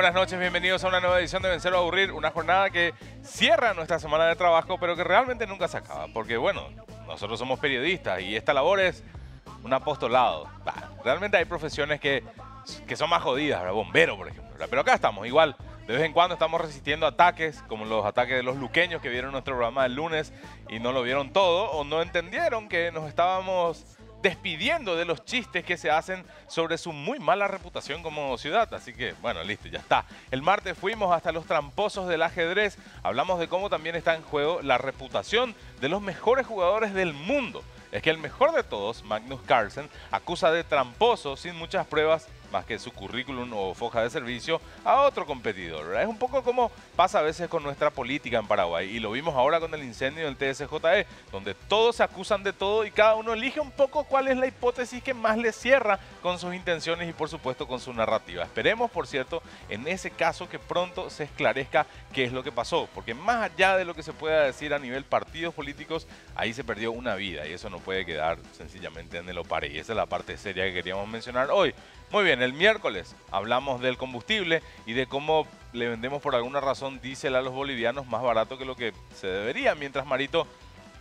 buenas noches, bienvenidos a una nueva edición de Vencer o Aburrir, una jornada que cierra nuestra semana de trabajo, pero que realmente nunca se acaba, porque bueno, nosotros somos periodistas y esta labor es un apostolado. Realmente hay profesiones que son más jodidas, ¿verdad? Bombero, por ejemplo, ¿verdad? Pero acá estamos, igual, de vez en cuando estamos resistiendo ataques, como los ataques de los luqueños que vieron nuestro programa del lunes y no lo vieron todo, o no entendieron que nos estábamos despidiendo de los chistes que se hacen sobre su muy mala reputación como ciudad. Así que, bueno, listo, ya está. El martes fuimos hasta los tramposos del ajedrez. Hablamos de cómo también está en juego la reputación de los mejores jugadores del mundo. Es que el mejor de todos, Magnus Carlsen, acusa de tramposo sin muchas pruebas más que su currículum o foja de servicio a otro competidor, ¿verdad? Es un poco como pasa a veces con nuestra política en Paraguay y lo vimos ahora con el incendio del TSJE, donde todos se acusan de todo y cada uno elige un poco cuál es la hipótesis que más le cierra con sus intenciones y por supuesto con su narrativa. Esperemos, por cierto, en ese caso que pronto se esclarezca qué es lo que pasó, porque más allá de lo que se pueda decir a nivel partidos políticos, ahí se perdió una vida y eso no puede quedar sencillamente en el opare, y esa es la parte seria que queríamos mencionar hoy. Muy bien, el miércoles hablamos del combustible y de cómo le vendemos por alguna razón diésel a los bolivianos más barato que lo que se debería, mientras Marito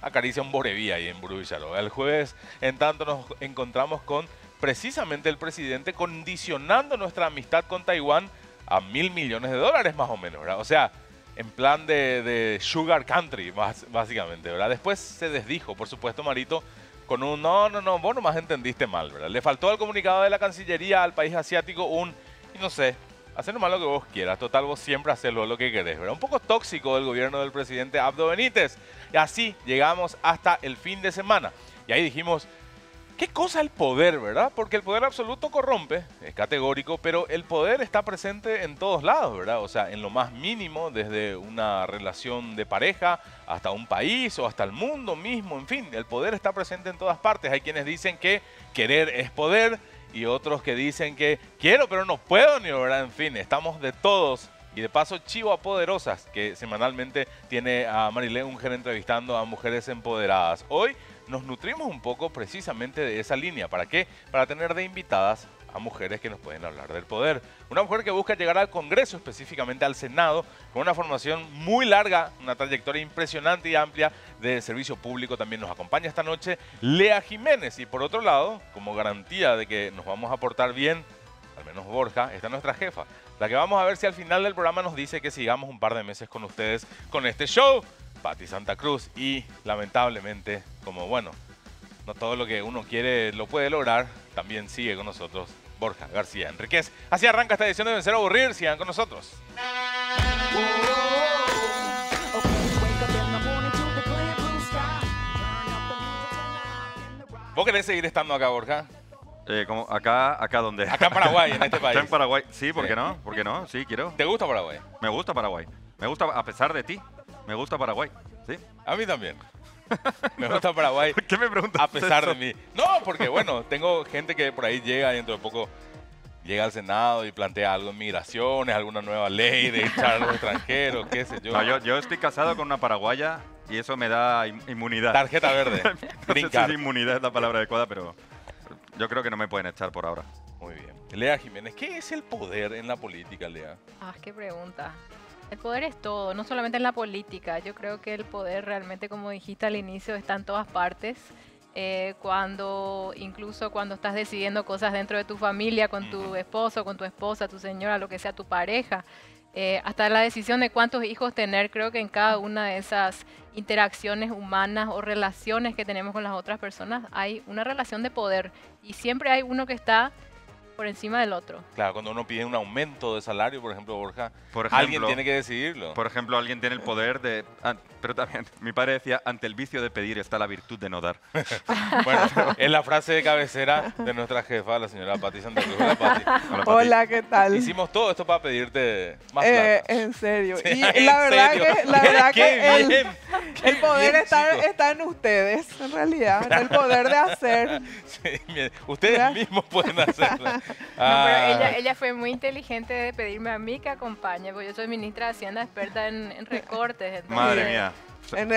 acaricia un Boreví ahí en Burubicharó. El jueves, en tanto, nos encontramos con precisamente el presidente condicionando nuestra amistad con Taiwán a $1.000 millones más o menos, ¿verdad? O sea, en plan de Sugar Country, básicamente, ¿verdad? Después se desdijo, por supuesto, Marito, con un no, vos nomás entendiste mal, ¿verdad? Le faltó al comunicado de la Cancillería al país asiático y no sé, hacer nomás lo que vos quieras. Total, vos siempre haces lo que querés, ¿verdad? Un poco tóxico del gobierno del presidente Abdo Benítez. Y así llegamos hasta el fin de semana. Y ahí dijimos, ¿qué cosa el poder, verdad? Porque el poder absoluto corrompe, es categórico, pero el poder está presente en todos lados, ¿verdad? O sea, en lo más mínimo, desde una relación de pareja hasta un país o hasta el mundo mismo, en fin, el poder está presente en todas partes. Hay quienes dicen que querer es poder y otros que dicen que quiero pero no puedo, ni ¿verdad? En fin, estamos de todos. Y de paso, Chivo a Poderosas, que semanalmente tiene a Marilé Unger entrevistando a mujeres empoderadas. Hoy nos nutrimos un poco precisamente de esa línea. ¿Para qué? Para tener de invitadas a mujeres que nos pueden hablar del poder. Una mujer que busca llegar al Congreso, específicamente al Senado, con una formación muy larga, una trayectoria impresionante y amplia de servicio público. También nos acompaña esta noche Lea Jiménez. Y por otro lado, como garantía de que nos vamos a portar bien, al menos Borja, está nuestra jefa, la que vamos a ver si al final del programa nos dice que sigamos un par de meses con ustedes con este show, Pati Santa Cruz. Y lamentablemente, como bueno, no todo lo que uno quiere lo puede lograr, también sigue con nosotros Borja García Enríquez. Así arranca esta edición de Vencer o Aburrir. Sigan con nosotros. ¿Vos querés seguir estando acá, Borja? Como acá ¿dónde? Acá en Paraguay, en este país. Acá en Paraguay, sí, ¿por qué no? ¿Por qué no? Sí, quiero. ¿Te gusta Paraguay? Me gusta Paraguay. Me gusta, a pesar de ti, me gusta Paraguay, ¿sí? A mí también. Me gusta Paraguay. ¿Por qué me preguntas a pesar eso? de mí? No, porque bueno, tengo gente que por ahí llega y dentro de poco llega al Senado y plantea algo en migraciones, alguna nueva ley de echar a los extranjeros, qué sé yo. No, yo estoy casado con una paraguaya y eso me da inmunidad. Tarjeta verde. No sé si inmunidad es la palabra adecuada, pero yo creo que no me pueden echar por ahora. Muy bien. Lea Jiménez, ¿qué es el poder en la política, Lea? Qué pregunta. El poder es todo, no solamente en la política. Yo creo que el poder realmente, como dijiste al inicio, está en todas partes. Incluso cuando estás decidiendo cosas dentro de tu familia, con tu esposo, con tu esposa, tu señora, lo que sea, tu pareja, hasta la decisión de cuántos hijos tener, creo que en cada una de esas interacciones humanas o relaciones que tenemos con las otras personas hay una relación de poder y siempre hay uno que está por encima del otro. Claro, cuando uno pide un aumento de salario, por ejemplo, Borja, por ejemplo, alguien tiene que decidirlo. Por ejemplo, alguien tiene el poder de... pero también, mi padre decía, ante el vicio de pedir está la virtud de no dar. Bueno, es la frase de cabecera de nuestra jefa, la señora Pati Santa Cruz. Hola, Pati. Hola, Pati. Hola, ¿qué tal? Hicimos todo esto para pedirte más plata. En serio. Sí, Y ¿en la verdad serio? que Qué bien, el poder bien, está en ustedes, en realidad. El poder de hacer. Sí, bien. Ustedes ¿Ya? mismos pueden hacerlo. No, pero ella fue muy inteligente de pedirme a mí que acompañe, porque yo soy ministra de Hacienda experta en recortes. Entonces, Madre mía. En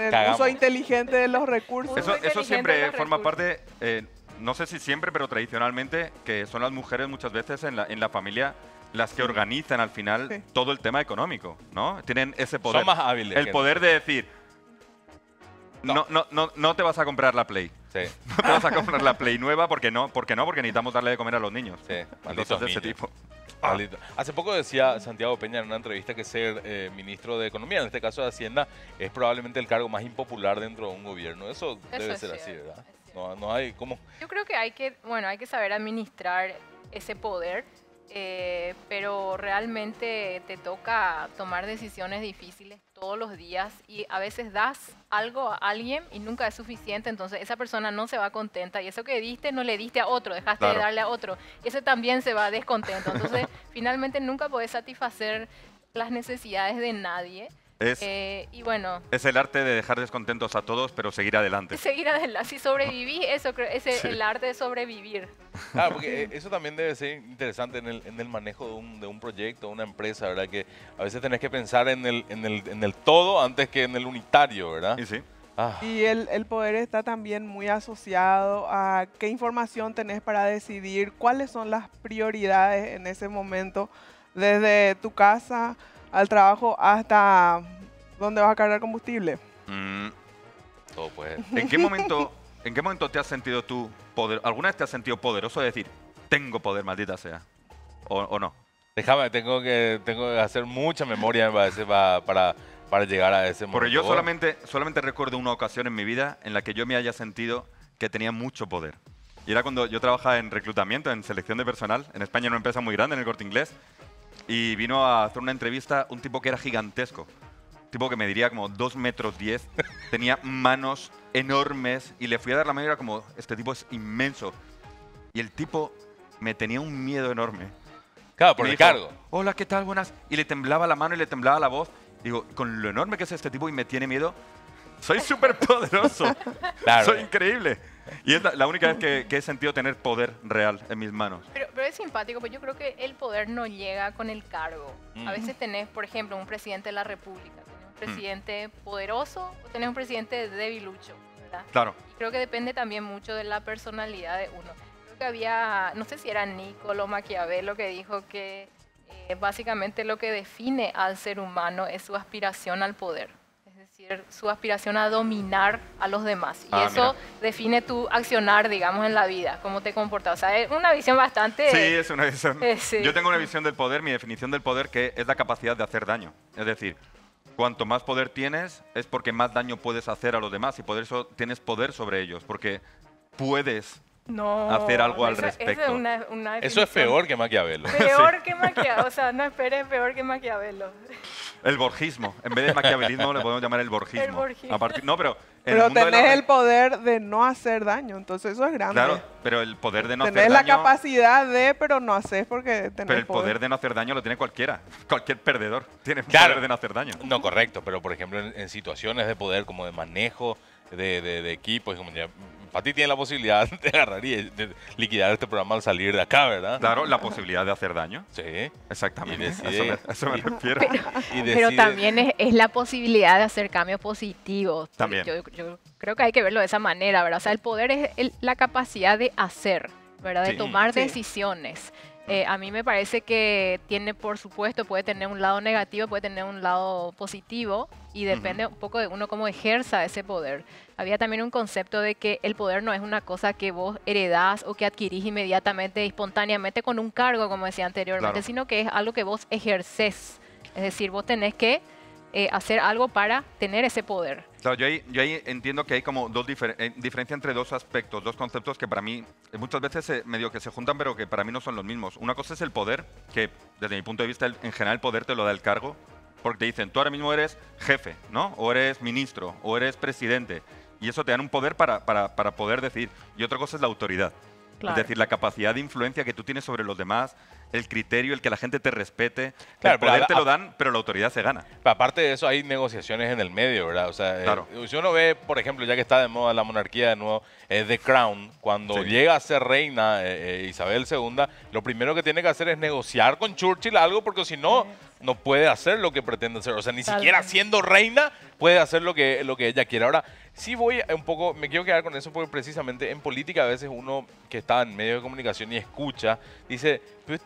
el Cagamos. uso inteligente de los recursos. Uso Eso inteligente de siempre los forma recursos. parte, no sé si siempre, pero tradicionalmente, que son las mujeres muchas veces en la familia las que organizan al final Sí. todo el tema económico, ¿no? Tienen ese poder. Son más hábiles. El poder de decir, no te vas a comprar la Play. Sí, No te vas a comprar la Play nueva porque necesitamos darle de comer a los niños. sí. Cosas Malditos de ese niños. tipo. Maldito. Hace poco decía Santiago Peña en una entrevista que ser ministro de Economía, en este caso de Hacienda, es probablemente el cargo más impopular dentro de un gobierno. Eso debe es ser así, cierto, ¿verdad? es cierto. No hay cómo. Yo creo que hay que saber administrar ese poder, pero realmente te toca tomar decisiones difíciles todos los días y a veces das algo a alguien y nunca es suficiente, entonces esa persona no se va contenta y eso que diste no le diste a otro, dejaste de Claro. darle a otro, ese también se va descontento, entonces finalmente nunca podés satisfacer las necesidades de nadie. Es, Y bueno, es el arte de dejar descontentos a todos, pero seguir adelante. seguir adelante, si sobrevivís, eso ese es Sí. el arte de sobrevivir. Claro, porque eso también debe ser interesante en el manejo de un proyecto, una empresa, ¿verdad? Que a veces tenés que pensar en el todo antes que en el unitario, ¿verdad? Y sí. Ah, Y el poder está también muy asociado a qué información tenés para decidir cuáles son las prioridades en ese momento, desde tu casa al trabajo hasta dónde vas a cargar combustible. Mm, todo puede. ¿En qué momento te has sentido tú alguna vez te has sentido poderoso de decir, tengo poder, maldita sea? ¿O no? Déjame, tengo que hacer mucha memoria, me parece, para llegar a ese momento. Porque yo solamente recuerdo una ocasión en mi vida en la que yo me haya sentido que tenía mucho poder. Y era cuando yo trabajaba en reclutamiento, en selección de personal, en España, en una empresa muy grande, en el Corte Inglés, y vino a hacer una entrevista un tipo que era gigantesco. Un tipo que me diría como 2 metros 10, tenía manos enormes, y le fui a dar la mano y era como, este tipo es inmenso. Y el tipo me tenía un miedo enorme. Claro, por Me el dijo, cargo. Hola, ¿qué tal? Buenas. Y le temblaba la mano y le temblaba la voz. Digo, con lo enorme que es este tipo y me tiene miedo, soy súper poderoso. Claro. Soy increíble. Y es la única vez que he sentido tener poder real en mis manos. Pero es simpático, porque yo creo que el poder no llega con el cargo. Mm. A veces tenés, por ejemplo, un presidente de la República, tenés un presidente poderoso o tenés un presidente debilucho, ¿verdad? Claro. Y creo que depende también mucho de la personalidad de uno. Creo que había, no sé si era Niccolo Maquiavelo que dijo que básicamente lo que define al ser humano es su aspiración al poder. Es decir, su aspiración a dominar a los demás. Y Ah, eso mira. define tu accionar, digamos, en la vida, cómo te comportas. O sea, es una visión bastante... Sí, es una visión. sí. Yo tengo una visión del poder, mi definición del poder, que es la capacidad de hacer daño. Es decir, cuanto más poder tienes, es porque más daño puedes hacer a los demás y por eso tienes poder sobre ellos, porque puedes No, hacer algo al esa respecto. es una Eso es definición peor que Maquiavelo. Peor que Maquiavelo. O sea, no esperes peor que Maquiavelo. El borgismo. En vez de maquiavelismo le podemos llamar el borgismo. El borgismo. No, pero en el Pero mundo de la tenés re- el poder de no hacer daño, entonces eso es grande. Claro, pero el poder de no tenés hacer la daño... capacidad de, pero no haces porque tenés Pero el poder de no hacer daño lo tiene cualquiera. Cualquier perdedor tiene el Claro. poder de no hacer daño. No, correcto, pero por ejemplo en situaciones de poder como de manejo de equipos, como ya, Pati tiene la posibilidad de agarrar y de liquidar este programa al salir de acá, ¿verdad? Claro, la posibilidad de hacer daño. Sí. Exactamente. Y decide- a eso me refiero. Y Pero decide- también es la posibilidad de hacer cambios positivos. También. Yo creo que hay que verlo de esa manera, ¿verdad? O sea, el poder es la capacidad de hacer, ¿verdad? De Sí. tomar Sí. decisiones. A mí me parece que tiene, por supuesto, puede tener un lado negativo, puede tener un lado positivo y depende un poco de uno cómo ejerza ese poder. Había también un concepto de que el poder no es una cosa que vos heredás o que adquirís inmediatamente, espontáneamente con un cargo, como decía anteriormente, Claro. sino que es algo que vos ejercés. Es decir, vos tenés que hacer algo para tener ese poder. Claro, yo ahí entiendo que hay como diferencia entre dos aspectos, dos conceptos que para mí muchas veces medio que se juntan, pero que para mí no son los mismos. Una cosa es el poder, que desde mi punto de vista en general el poder te lo da el cargo, porque te dicen, tú ahora mismo eres jefe, ¿no? O eres ministro, o eres presidente, y eso te dan un poder para poder decir. Y otra cosa es la autoridad. Claro. Es decir, la capacidad de influencia que tú tienes sobre los demás, el criterio, el que la gente te respete. Claro, el pero poder te lo dan, pero la autoridad se gana. Aparte de eso, hay negociaciones en el medio, ¿verdad? O sea, Claro. si uno ve, por ejemplo, ya que está de moda la monarquía de nuevo, The Crown, cuando Sí. llega a ser reina Isabel II, lo primero que tiene que hacer es negociar con Churchill algo, porque si no, no puede hacer lo que pretende hacer. O sea, ni siquiera Totalmente. siendo reina puede hacer lo que ella quiere. Ahora, sí voy un poco, me quiero quedar con eso porque precisamente en política a veces uno que está en medios de comunicación y escucha, dice, pero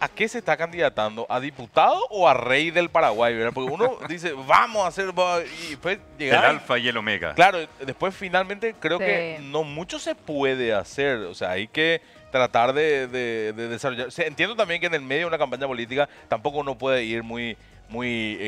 ¿a qué se está candidatando? ¿A diputado o a rey del Paraguay? ¿Verdad? Porque uno dice, vamos a hacer, y después El llegar... alfa y el omega. Claro, después finalmente creo Sí. que no mucho se puede hacer, o sea, hay que tratar de desarrollar. O sea, entiendo también que en el medio de una campaña política tampoco uno puede ir muy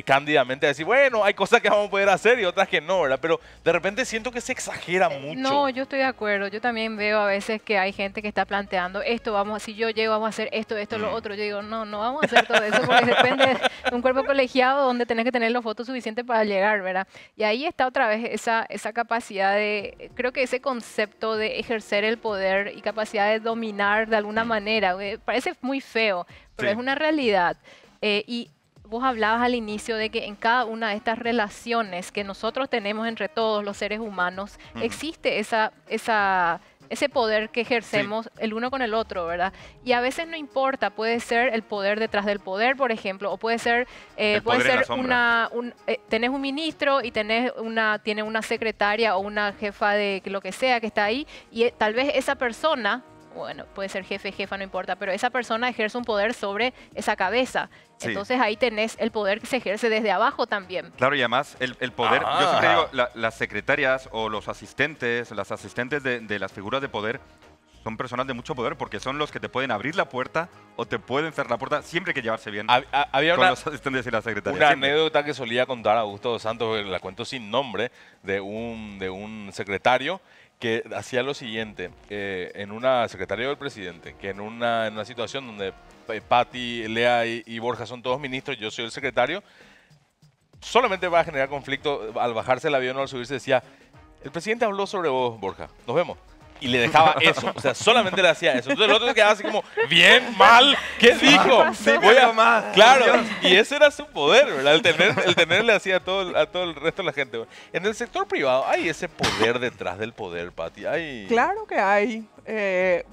cándidamente a decir, bueno, hay cosas que vamos a poder hacer y otras que no, ¿verdad? Pero de repente siento que se exagera mucho. No, yo estoy de acuerdo. Yo también veo a veces que hay gente que está planteando esto, si yo llego, vamos a hacer esto, lo otro. Yo digo, no vamos a hacer todo eso porque depende de un cuerpo colegiado donde tenés que tener los votos suficientes para llegar, ¿verdad? Y ahí está otra vez esa capacidad creo que ese concepto de ejercer el poder y capacidad de dominar de alguna manera. Parece muy feo, pero Sí. es una realidad. Y vos hablabas al inicio de que en cada una de estas relaciones que nosotros tenemos entre todos los seres humanos, existe ese poder que ejercemos el uno con el otro, ¿verdad? Y a veces no importa, puede ser el poder detrás del poder, por ejemplo, o puede ser, poder en la sombra. tenés un ministro y tiene una secretaria o una jefa de lo que sea que está ahí, y tal vez esa persona, bueno, puede ser jefe, jefa, no importa, pero esa persona ejerce un poder sobre esa cabeza. Sí. Entonces ahí tenés el poder que se ejerce desde abajo también. Claro, y además el poder, Ah. yo siempre digo, las secretarias o los asistentes, las asistentes de las figuras de poder son personas de mucho poder porque son los que te pueden abrir la puerta o te pueden cerrar la puerta, siempre hay que llevarse bien Había con una, los asistentes y las secretarias. una siempre. anécdota que solía contar Augusto dos Santos, la cuento sin nombre, de un secretario que hacía lo siguiente, secretario del presidente, que en una situación donde Patti, Lea y Borja son todos ministros, yo soy el secretario, solamente va a generar conflicto al bajarse el avión o al subirse, decía, el presidente habló sobre vos, Borja, nos vemos. Y le dejaba eso, o sea, solamente le hacía eso. Entonces el otro se quedaba así como, bien, mal, ¿qué dijo? Sí, Voy a pero más. Claro, y ese era su poder, ¿verdad? El tenerle así a todo el resto de la gente. En el sector privado hay ese poder detrás del poder, Pati. Claro que hay.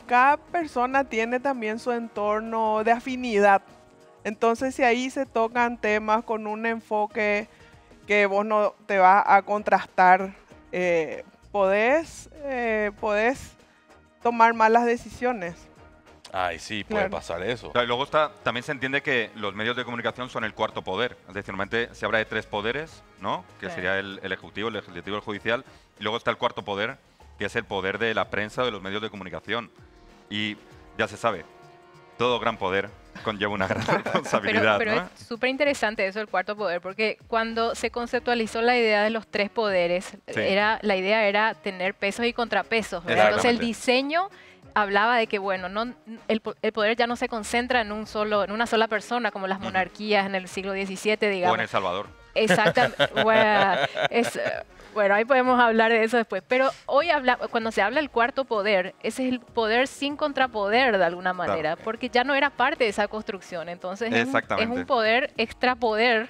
Cada persona tiene también su entorno de afinidad. Entonces, si ahí se tocan temas con un enfoque que vos no te vas a contrastar, podés tomar malas decisiones. Ay, sí, puede Claro. pasar eso. Claro, y luego también se entiende que los medios de comunicación son el cuarto poder. Es decir, normalmente se habla de tres poderes, ¿no? Que Sí. sería el ejecutivo, el legislativo y el judicial. Y luego está el cuarto poder, que es el poder de la prensa o de los medios de comunicación. Y ya se sabe, todo gran poder conlleva una gran responsabilidad, Pero ¿no? es súper interesante eso del cuarto poder, porque cuando se conceptualizó la idea de los tres poderes, Sí. la idea era tener pesos y contrapesos, ¿verdad? Entonces el Exactamente. diseño hablaba de que, bueno, el poder ya no se concentra en una sola persona, como las monarquías en el siglo XVII, O digamos. en El Salvador. Exactamente. Bueno, ahí podemos hablar de eso después. Pero hoy cuando se habla del cuarto poder, ese es el poder sin contrapoder de alguna manera, porque ya no era parte de esa construcción. Entonces es Exactamente. un poder, extrapoder,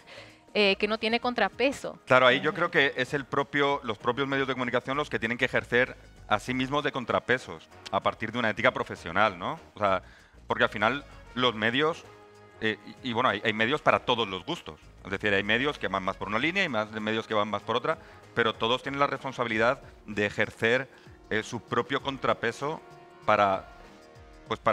que no tiene contrapeso. Claro, ahí yo creo que es los propios medios de comunicación los que tienen que ejercer a sí mismos de contrapesos a partir de una ética profesional, ¿no? O sea, porque al final los medios, y bueno, hay medios para todos los gustos. Es decir, hay medios que van más por una línea y más medios que van más por otra, pero todos tienen la responsabilidad de ejercer su propio contrapeso para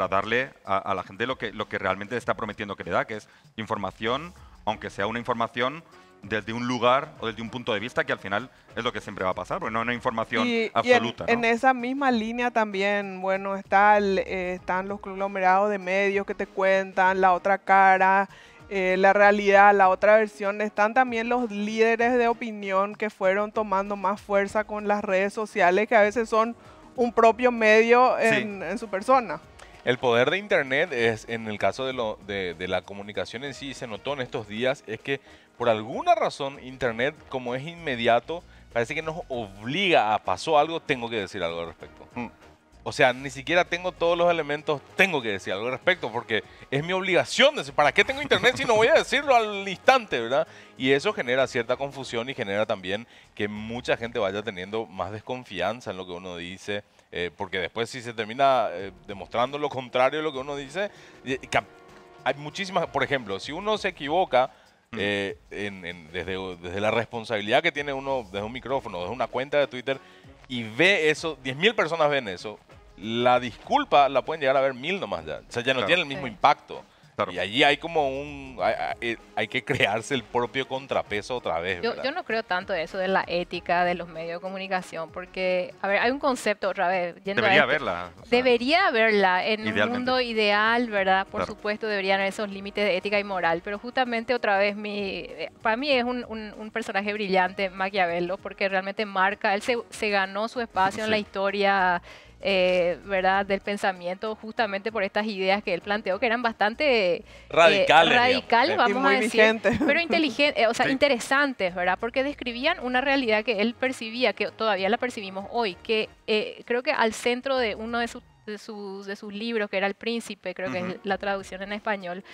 darle a la gente lo que realmente está prometiendo que le da, que es información, aunque sea una información desde un lugar o desde un punto de vista que al final es lo que siempre va a pasar, porque no es una información absoluta. En ¿no? esa misma línea también, bueno, están los conglomerados de medios que te cuentan la otra cara, la realidad, la otra versión. Están también los líderes de opinión que fueron tomando más fuerza con las redes sociales, que a veces son un propio medio en su persona. El poder de Internet es, en el caso de la comunicación en sí, se notó en estos días, es que por alguna razón Internet, como es inmediato, parece que nos obliga a pasó algo, tengo que decir algo al respecto. O sea, ni siquiera tengo todos los elementos, tengo que decir algo al respecto, porque es mi obligación decir, ¿para qué tengo Internet si no voy a decirlo al instante, verdad? Y eso genera cierta confusión y genera también que mucha gente vaya teniendo más desconfianza en lo que uno dice, porque después si se termina demostrando lo contrario de lo que uno dice, hay muchísimas, por ejemplo, si uno se equivoca, desde la responsabilidad que tiene uno desde un micrófono, desde una cuenta de Twitter, y ve eso, 10.000 personas ven eso, la disculpa la pueden llegar a ver 1.000 nomás ya. O sea, ya no Claro. tiene el mismo Sí. impacto. Claro. Y allí hay como hay que crearse el propio contrapeso otra vez, Yo ¿verdad? no creo tanto eso de la ética de los medios de comunicación, porque, a ver, hay un concepto otra vez. Yendo a Debería este, haberla. o sea, Debería haberla en un Idealmente. mundo ideal, ¿verdad? Por Claro. supuesto, deberían haber esos límites de ética y moral, pero justamente otra vez, para mí es un personaje brillante, Maquiavelo, porque realmente marca, él se ganó su espacio en la Sí. historia, ¿verdad? Del pensamiento, justamente por estas ideas que él planteó, que eran bastante Radicales, digamos. radicales, Y vamos muy a decir, vigentes. pero inteligentes, o sea, Sí. interesantes, ¿verdad? Porque describían una realidad que él percibía, que todavía la percibimos hoy, que creo que al centro de uno de sus libros, que era El Príncipe, creo que es Ujú. la traducción en español,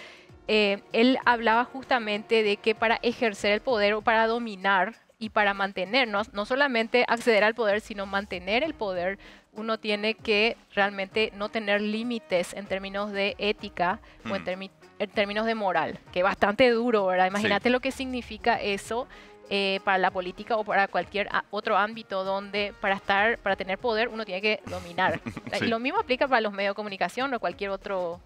él hablaba justamente de que para ejercer el poder o para dominar y para mantener, no solamente acceder al poder, sino mantener el poder, uno tiene que realmente no tener límites en términos de ética o en términos de moral, que es bastante duro, ¿verdad? Imagínate lo que significa eso para la política o para cualquier otro ámbito donde para tener poder uno tiene que dominar. Sí. Y lo mismo aplica para los medios de comunicación o cualquier otro, o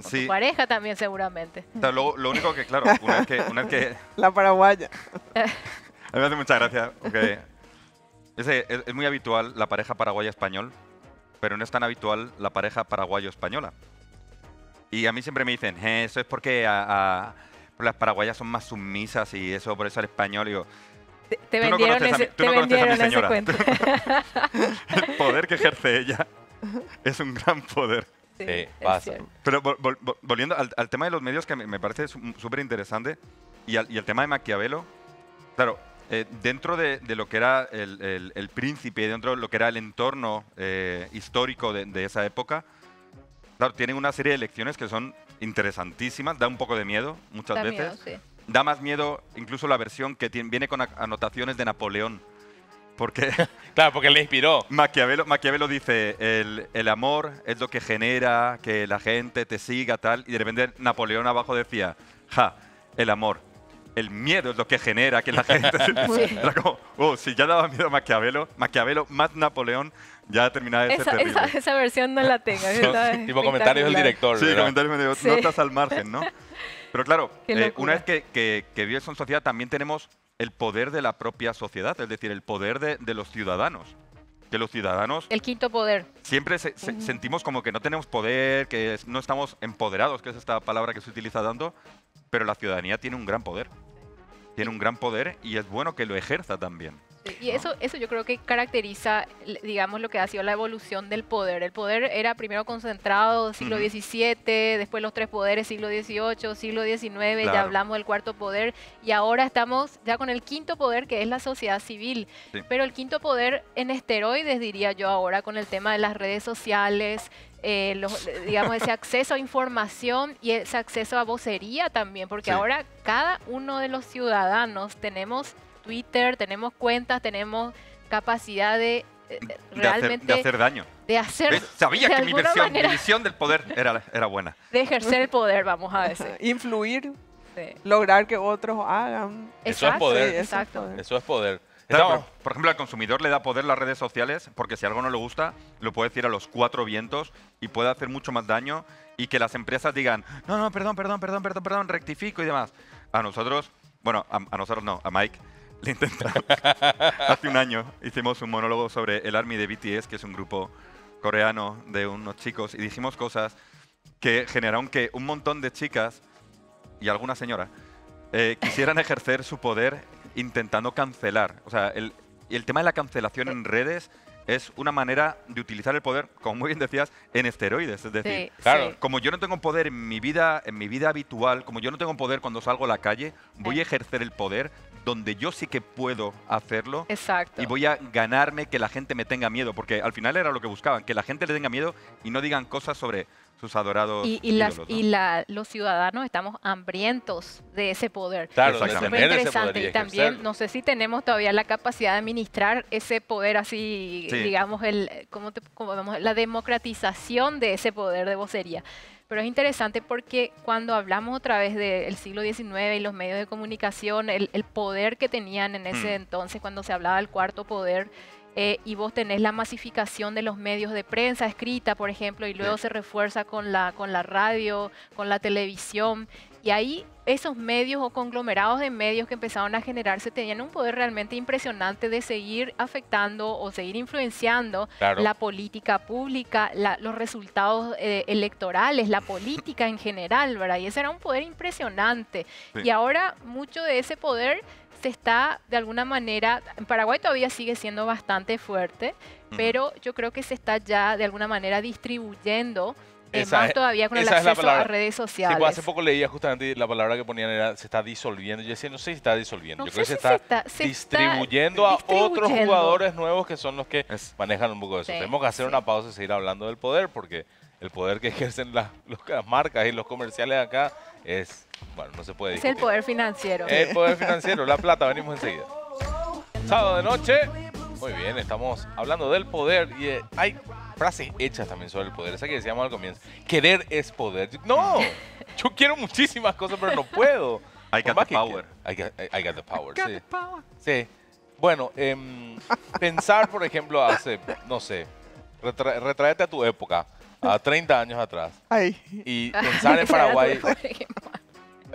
tu Sí. pareja también seguramente. O sea, lo único que, claro, una vez que La paraguaya. a mí me hace mucha gracia, porque es muy habitual la pareja paraguaya-español, pero no es tan habitual la pareja paraguayo-española. Y a mí siempre me dicen, eso es porque las paraguayas son más sumisas y eso, por eso el español. Y digo, Te Tú no vendieron conoces a ese, mi- tú te no conoces a mi vendieron ese señora. cuento. el poder que ejerce ella es un gran poder. Sí, es pasa. cierto. Pero volviendo al tema de los medios, que me parece súper interesante, y el tema de Maquiavelo, claro, dentro de lo que era el príncipe, dentro de lo que era el entorno histórico de esa época, claro, tienen una serie de lecciones que son interesantísimas, da un poco de miedo muchas Da veces. miedo, sí. Da más miedo incluso la versión que viene con anotaciones de Napoleón, porque Claro, porque le inspiró. Maquiavelo dice, el amor es lo que genera que la gente te siga, tal, y de repente Napoleón abajo decía, el amor. El miedo es lo que genera que la gente... Sí. Era como, si ya daba miedo a Maquiavelo más Napoleón, ya terminaba de ser terrible. Esa versión no la tengo. Son tipo comentarios del director, Sí, ¿verdad? comentarios medio Sí. notas al margen, ¿no? Pero claro, Qué locura. una vez que vives en sociedad, también tenemos el poder de la propia sociedad, es decir, el poder de los ciudadanos. Que los ciudadanos El quinto poder. siempre sentimos como que no tenemos poder, que no estamos empoderados, que es esta palabra que se utiliza tanto, pero la ciudadanía tiene un gran poder. Tiene un gran poder y es bueno que lo ejerza también. Sí, y eso yo creo que caracteriza, digamos, lo que ha sido la evolución del poder. El poder era primero concentrado, siglo Ujú. XVII, después los tres poderes, siglo XVIII, siglo XIX, ya Claro. hablamos del cuarto poder, y ahora estamos ya con el quinto poder, que es la sociedad civil. Sí. Pero el quinto poder en esteroides, diría yo ahora, con el tema de las redes sociales, digamos, ese acceso a información y ese acceso a vocería también, porque Sí. ahora cada uno de los ciudadanos tenemos Twitter, tenemos cuentas, tenemos capacidad de realmente De hacer daño. de hacer ¿Ves? Sabía de que mi alguna manera, visión del poder era buena. de ejercer el poder, vamos a decir. Influir, Sí. lograr que otros hagan. Eso es poder. Sí, eso es Exacto. poder. Eso es poder. Claro, Estamos- por ejemplo, al consumidor le da poder las redes sociales porque si algo no le gusta, lo puede decir a los cuatro vientos y puede hacer mucho más daño y que las empresas digan, no, perdón, rectifico y demás. A nosotros, bueno, a nosotros no, a Mike, le intentamos. Hace un año hicimos un monólogo sobre el ARMY de BTS, que es un grupo coreano de unos chicos, y dijimos cosas que generaron que un montón de chicas y alguna señora quisieran ejercer su poder intentando cancelar. O sea, el tema de la cancelación en redes es una manera de utilizar el poder, como muy bien decías, en esteroides. Es decir, Sí, Claro. sí. como yo no tengo poder en mi vida habitual, como yo no tengo poder cuando salgo a la calle, voy a ejercer el poder donde yo sí que puedo hacerlo. Exacto. Y voy a ganarme que la gente me tenga miedo, porque al final era lo que buscaban, que la gente le tenga miedo y no digan cosas sobre sus adorados ídolos, ¿no? Los ciudadanos estamos hambrientos de ese poder. Claro, de Es Exactamente. súper tener ese interesante. poder y Y también, ejercerlo. no sé si tenemos todavía la capacidad de administrar ese poder así, Sí. digamos, como vemos, la democratización de ese poder de vocería. Pero es interesante porque cuando hablamos otra vez del siglo XIX y los medios de comunicación, el poder que tenían en ese entonces, cuando se hablaba del cuarto poder, y vos tenés la masificación de los medios de prensa escrita, por ejemplo, y luego se refuerza con la radio, con la televisión, y ahí esos medios o conglomerados de medios que empezaron a generarse tenían un poder realmente impresionante de seguir afectando o seguir influenciando la política pública, los resultados electorales, la política en general, ¿verdad? Y ese era un poder impresionante. Sí. Y ahora mucho de ese poder se está, de alguna manera, en Paraguay todavía sigue siendo bastante fuerte, pero yo creo que se está ya, de alguna manera, distribuyendo más todavía con el acceso a redes sociales. Sí, pues hace poco leía justamente la palabra que ponían era se está disolviendo. Yo decía, no sé si está disolviendo. Yo creo que se está distribuyendo a otros jugadores nuevos que son los que manejan un poco de eso. Tenemos que hacer una pausa y seguir hablando del poder porque el poder que ejercen las marcas y los comerciales acá es, bueno, no se puede discutir. Es el poder financiero. El poder financiero, la plata, venimos enseguida. Sábado de noche. Muy bien, estamos hablando del poder y hay frases hechas también sobre el poder. Esa que decíamos al comienzo. Querer es poder. No, yo quiero muchísimas cosas, pero no puedo. I got the power. I got the power, sí. Sí. Bueno, pensar, por ejemplo, hace, no sé, retráete a tu época, a 30 años atrás. Ay. Y pensar en Paraguay.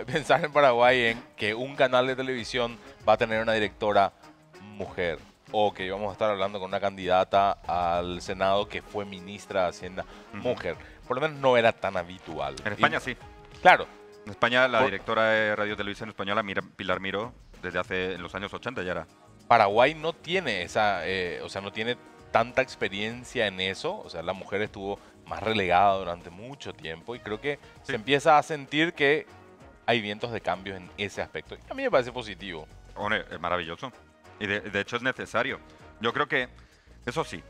Pensar en Paraguay en que un canal de televisión va a tener una directora mujer. O que íbamos a estar hablando con una candidata al Senado que fue ministra de Hacienda mujer. Por lo menos no era tan habitual. En España sí. Claro. En España la directora de Radio y Televisión Española, Pilar Miró, desde en los años 80 ya era. Paraguay no tiene esa, o sea, no tiene tanta experiencia en eso. O sea, la mujer estuvo más relegada durante mucho tiempo y creo que se empieza a sentir que hay vientos de cambios en ese aspecto. Y a mí me parece positivo. Hombre, es maravilloso. Y de hecho es necesario. Yo creo que, eso sí,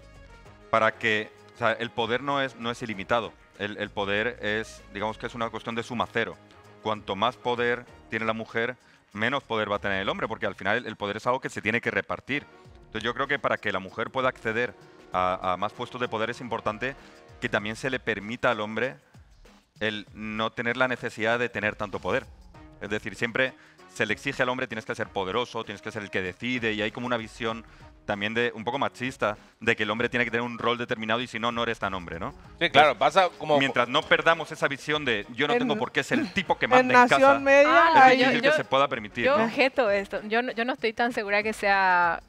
para que, o sea, el poder no es ilimitado. El poder es, digamos que es una cuestión de suma cero. Cuanto más poder tiene la mujer, menos poder va a tener el hombre, porque al final el poder es algo que se tiene que repartir. Entonces yo creo que para que la mujer pueda acceder a más puestos de poder es importante que también se le permita al hombre el no tener la necesidad de tener tanto poder. Es decir, siempre se le exige al hombre, tienes que ser poderoso, tienes que ser el que decide, y hay como una visión también de un poco machista de que el hombre tiene que tener un rol determinado y si no, no eres tan hombre, ¿no? Sí, claro, pasa como... Mientras no perdamos esa visión de yo no tengo por qué ser el tipo que manda en casa, Nación Media, es difícil que se pueda permitir, yo ¿no? objeto esto. Yo no estoy tan segura que sea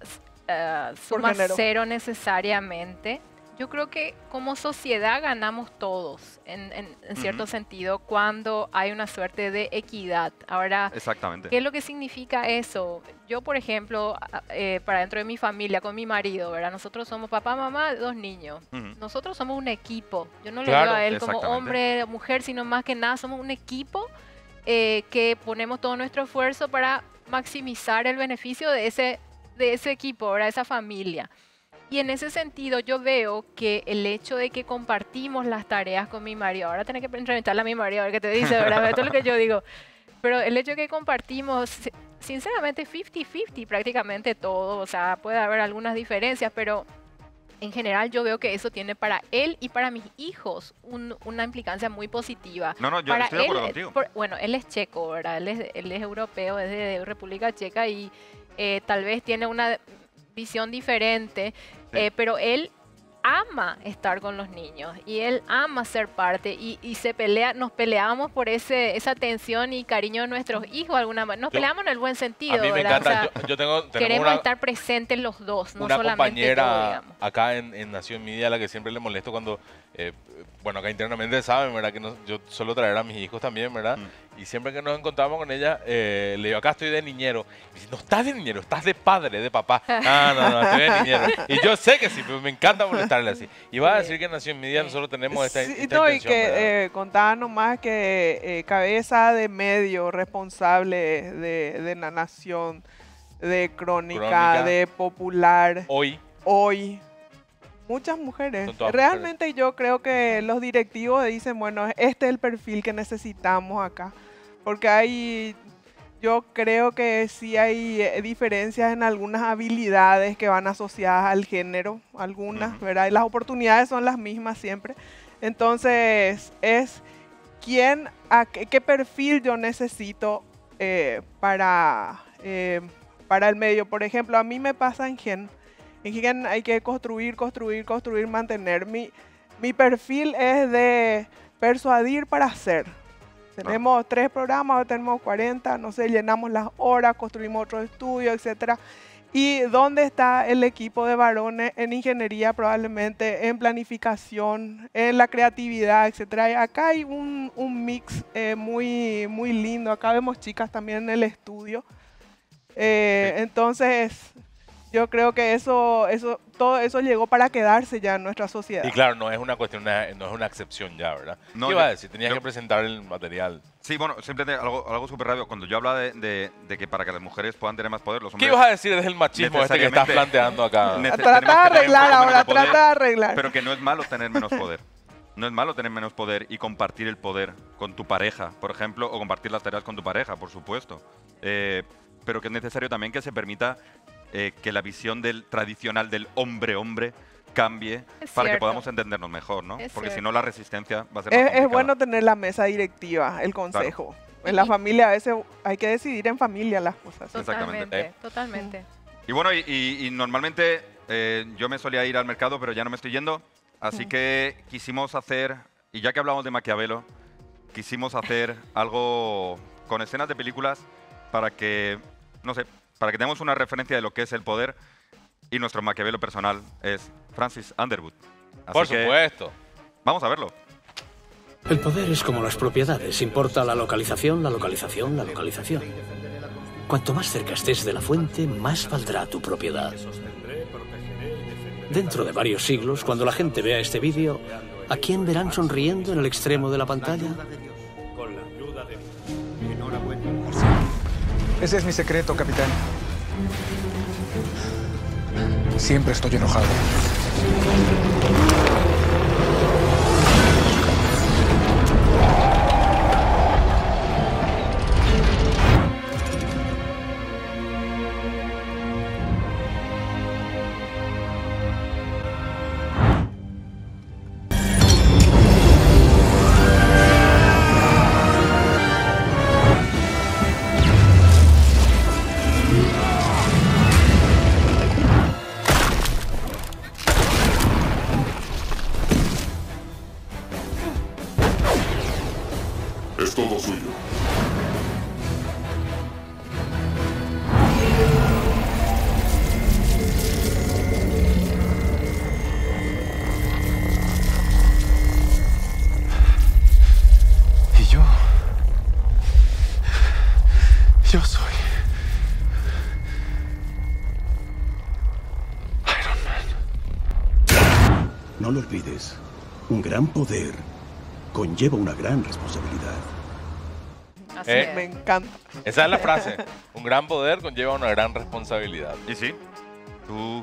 suma cero necesariamente. Yo creo que como sociedad ganamos todos, en cierto sentido, cuando hay una suerte de equidad. Ahora, exactamente. ¿Qué es lo que significa eso? Yo, por ejemplo, para dentro de mi familia, con mi marido, ¿verdad? Nosotros somos papá, mamá, 2 niños. Nosotros somos un equipo. Yo no le digo a él como hombre, mujer, sino más que nada somos un equipo que ponemos todo nuestro esfuerzo para maximizar el beneficio de ese equipo, ¿verdad? De esa familia. Y en ese sentido yo veo que el hecho de que compartimos las tareas con mi marido, ahora tenés que entrevistarle a mi marido a ver qué te dice, ¿verdad? Esto es lo que yo digo. Pero el hecho de que compartimos, sinceramente, 50-50 prácticamente todo. O sea, puede haber algunas diferencias, pero en general yo veo que eso tiene para él y para mis hijos una implicancia muy positiva. No, yo para estoy de acuerdo contigo. Bueno, él es checo, ¿verdad? Él es europeo, es de República Checa y tal vez tiene una visión diferente, pero él ama estar con los niños y él ama ser parte y nos peleamos por esa tensión y cariño de nuestros hijos alguna manera. Nos peleamos en el buen sentido, a mí me ¿verdad? encanta. O sea, queremos estar presentes los dos, no una solamente compañera yo, digamos. Acá en Nación Media a la que siempre le molesto cuando, bueno, acá internamente saben, ¿verdad? Que yo suelo traer a mis hijos también, ¿verdad? Y siempre que nos encontramos con ella, le digo, acá estoy de niñero. Y dice, no estás de niñero, estás de padre, de papá. No, estoy de niñero. Y yo sé que sí, pero me encanta molestarle así. Y va a decir que en Nación Media nosotros tenemos esta intención. Y que contaba nomás que cabeza de medio responsable de La Nación, de Crónica, de Popular. Hoy. Muchas mujeres. Realmente mujeres. Yo creo que los directivos dicen, bueno, este es el perfil que necesitamos acá. Porque yo creo que sí hay diferencias en algunas habilidades que van asociadas al género, algunas, ¿verdad? Y las oportunidades son las mismas siempre. Entonces, es qué perfil yo necesito para el medio. Por ejemplo, a mí me pasa en Gen. En Gen hay que construir, mantener. Mi perfil es de persuadir para hacer. Tenemos 3 programas, tenemos 40, no sé, llenamos las horas, construimos otro estudio, etc. ¿Y dónde está el equipo de varones en ingeniería? Probablemente en planificación, en la creatividad, etc. Acá hay un mix muy, muy lindo. Acá vemos chicas también en el estudio. Entonces, yo creo que todo eso llegó para quedarse ya en nuestra sociedad. Y claro, no es una cuestión, no es una excepción ya, ¿verdad? No, ¿Qué iba a decir? Tenías que presentar el material. Sí, bueno, simplemente algo súper rápido. Cuando yo hablaba de que para que las mujeres puedan tener más poder, los hombres... ¿Qué ibas a decir desde el machismo este que estás planteando acá? Trata de arreglar ahora, trata de arreglar. Pero que no es malo tener menos poder. No es malo tener menos poder y compartir el poder con tu pareja, por ejemplo, o compartir las tareas con tu pareja, por supuesto. Pero que es necesario también que se permita que la visión tradicional del hombre-hombre cambie para que podamos entendernos mejor, ¿no? Porque si no la resistencia va a ser más complicada. Es bueno tener la mesa directiva, el consejo. Claro. En la familia a veces hay que decidir en familia las cosas. Totalmente, totalmente. Y bueno, y normalmente yo me solía ir al mercado, pero ya no me estoy yendo. Así que quisimos hacer, y ya que hablamos de Maquiavelo, quisimos hacer algo con escenas de películas para que, no sé, para que tengamos una referencia de lo que es el poder, y nuestro Maquiavelo personal es Francis Underwood. Así Por supuesto. Vamos a verlo. El poder es como las propiedades, importa la localización, la localización, la localización. Cuanto más cerca estés de la fuente, más valdrá tu propiedad. Dentro de varios siglos, cuando la gente vea este vídeo, ¿a quién verán sonriendo en el extremo de la pantalla? Ese es mi secreto, capitán. Siempre estoy enojado. Es todo suyo. Y yo soy Iron Man. No lo olvides, un gran poder conlleva una gran responsabilidad. Así es. Me encanta. Esa es la frase. Un gran poder conlleva una gran responsabilidad. Y sí.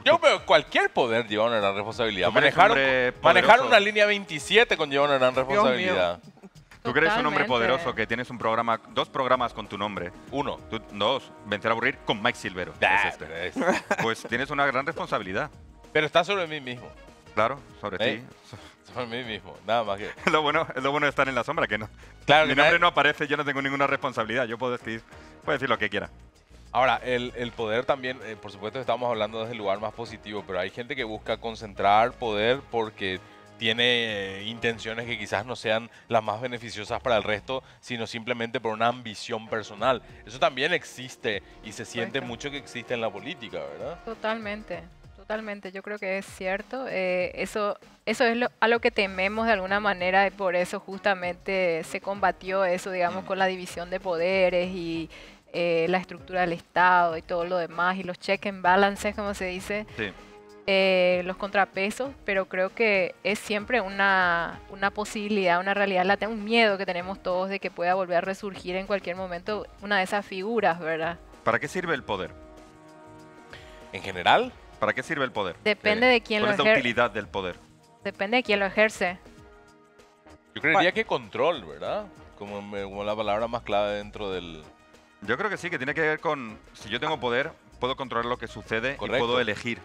Yo veo cualquier poder lleva una gran responsabilidad. Manejar una línea 27 conlleva una gran responsabilidad. Tú que eres un hombre poderoso que tienes un programa, 2 programas con tu nombre. 1. 2. Vencer a aburrir con Mike Silvero. Pues tienes una gran responsabilidad. Pero está sobre mí mismo. Claro, sobre ti. Sobre mí mismo, nada más que... Es lo bueno de estar en la sombra, que no. Claro, mi nombre no aparece, yo no tengo ninguna responsabilidad. Yo puedo decir lo que quiera. Ahora, el poder también, por supuesto estamos hablando desde el lugar más positivo, pero hay gente que busca concentrar poder porque tiene intenciones que quizás no sean las más beneficiosas para el resto, sino simplemente por una ambición personal. Eso también existe y se siente mucho que existe en la política, ¿verdad? Totalmente. Totalmente, yo creo que es cierto. Eso es a lo que tememos de alguna manera y por eso justamente se combatió eso, digamos, con la división de poderes y la estructura del Estado y todo lo demás y los check and balances, como se dice, los contrapesos, pero creo que es siempre una posibilidad, una realidad, un miedo que tenemos todos de que pueda volver a resurgir en cualquier momento una de esas figuras, ¿verdad? ¿Para qué sirve el poder? ¿En general? ¿Para qué sirve el poder? Depende de quién lo ejerce. ¿Cuál es la utilidad del poder? Depende de quién lo ejerce. Yo creería que control, ¿verdad? Como la palabra más clave dentro del... Yo creo que sí, que tiene que ver con... Si yo tengo poder, puedo controlar lo que sucede. Correcto. Y puedo elegir.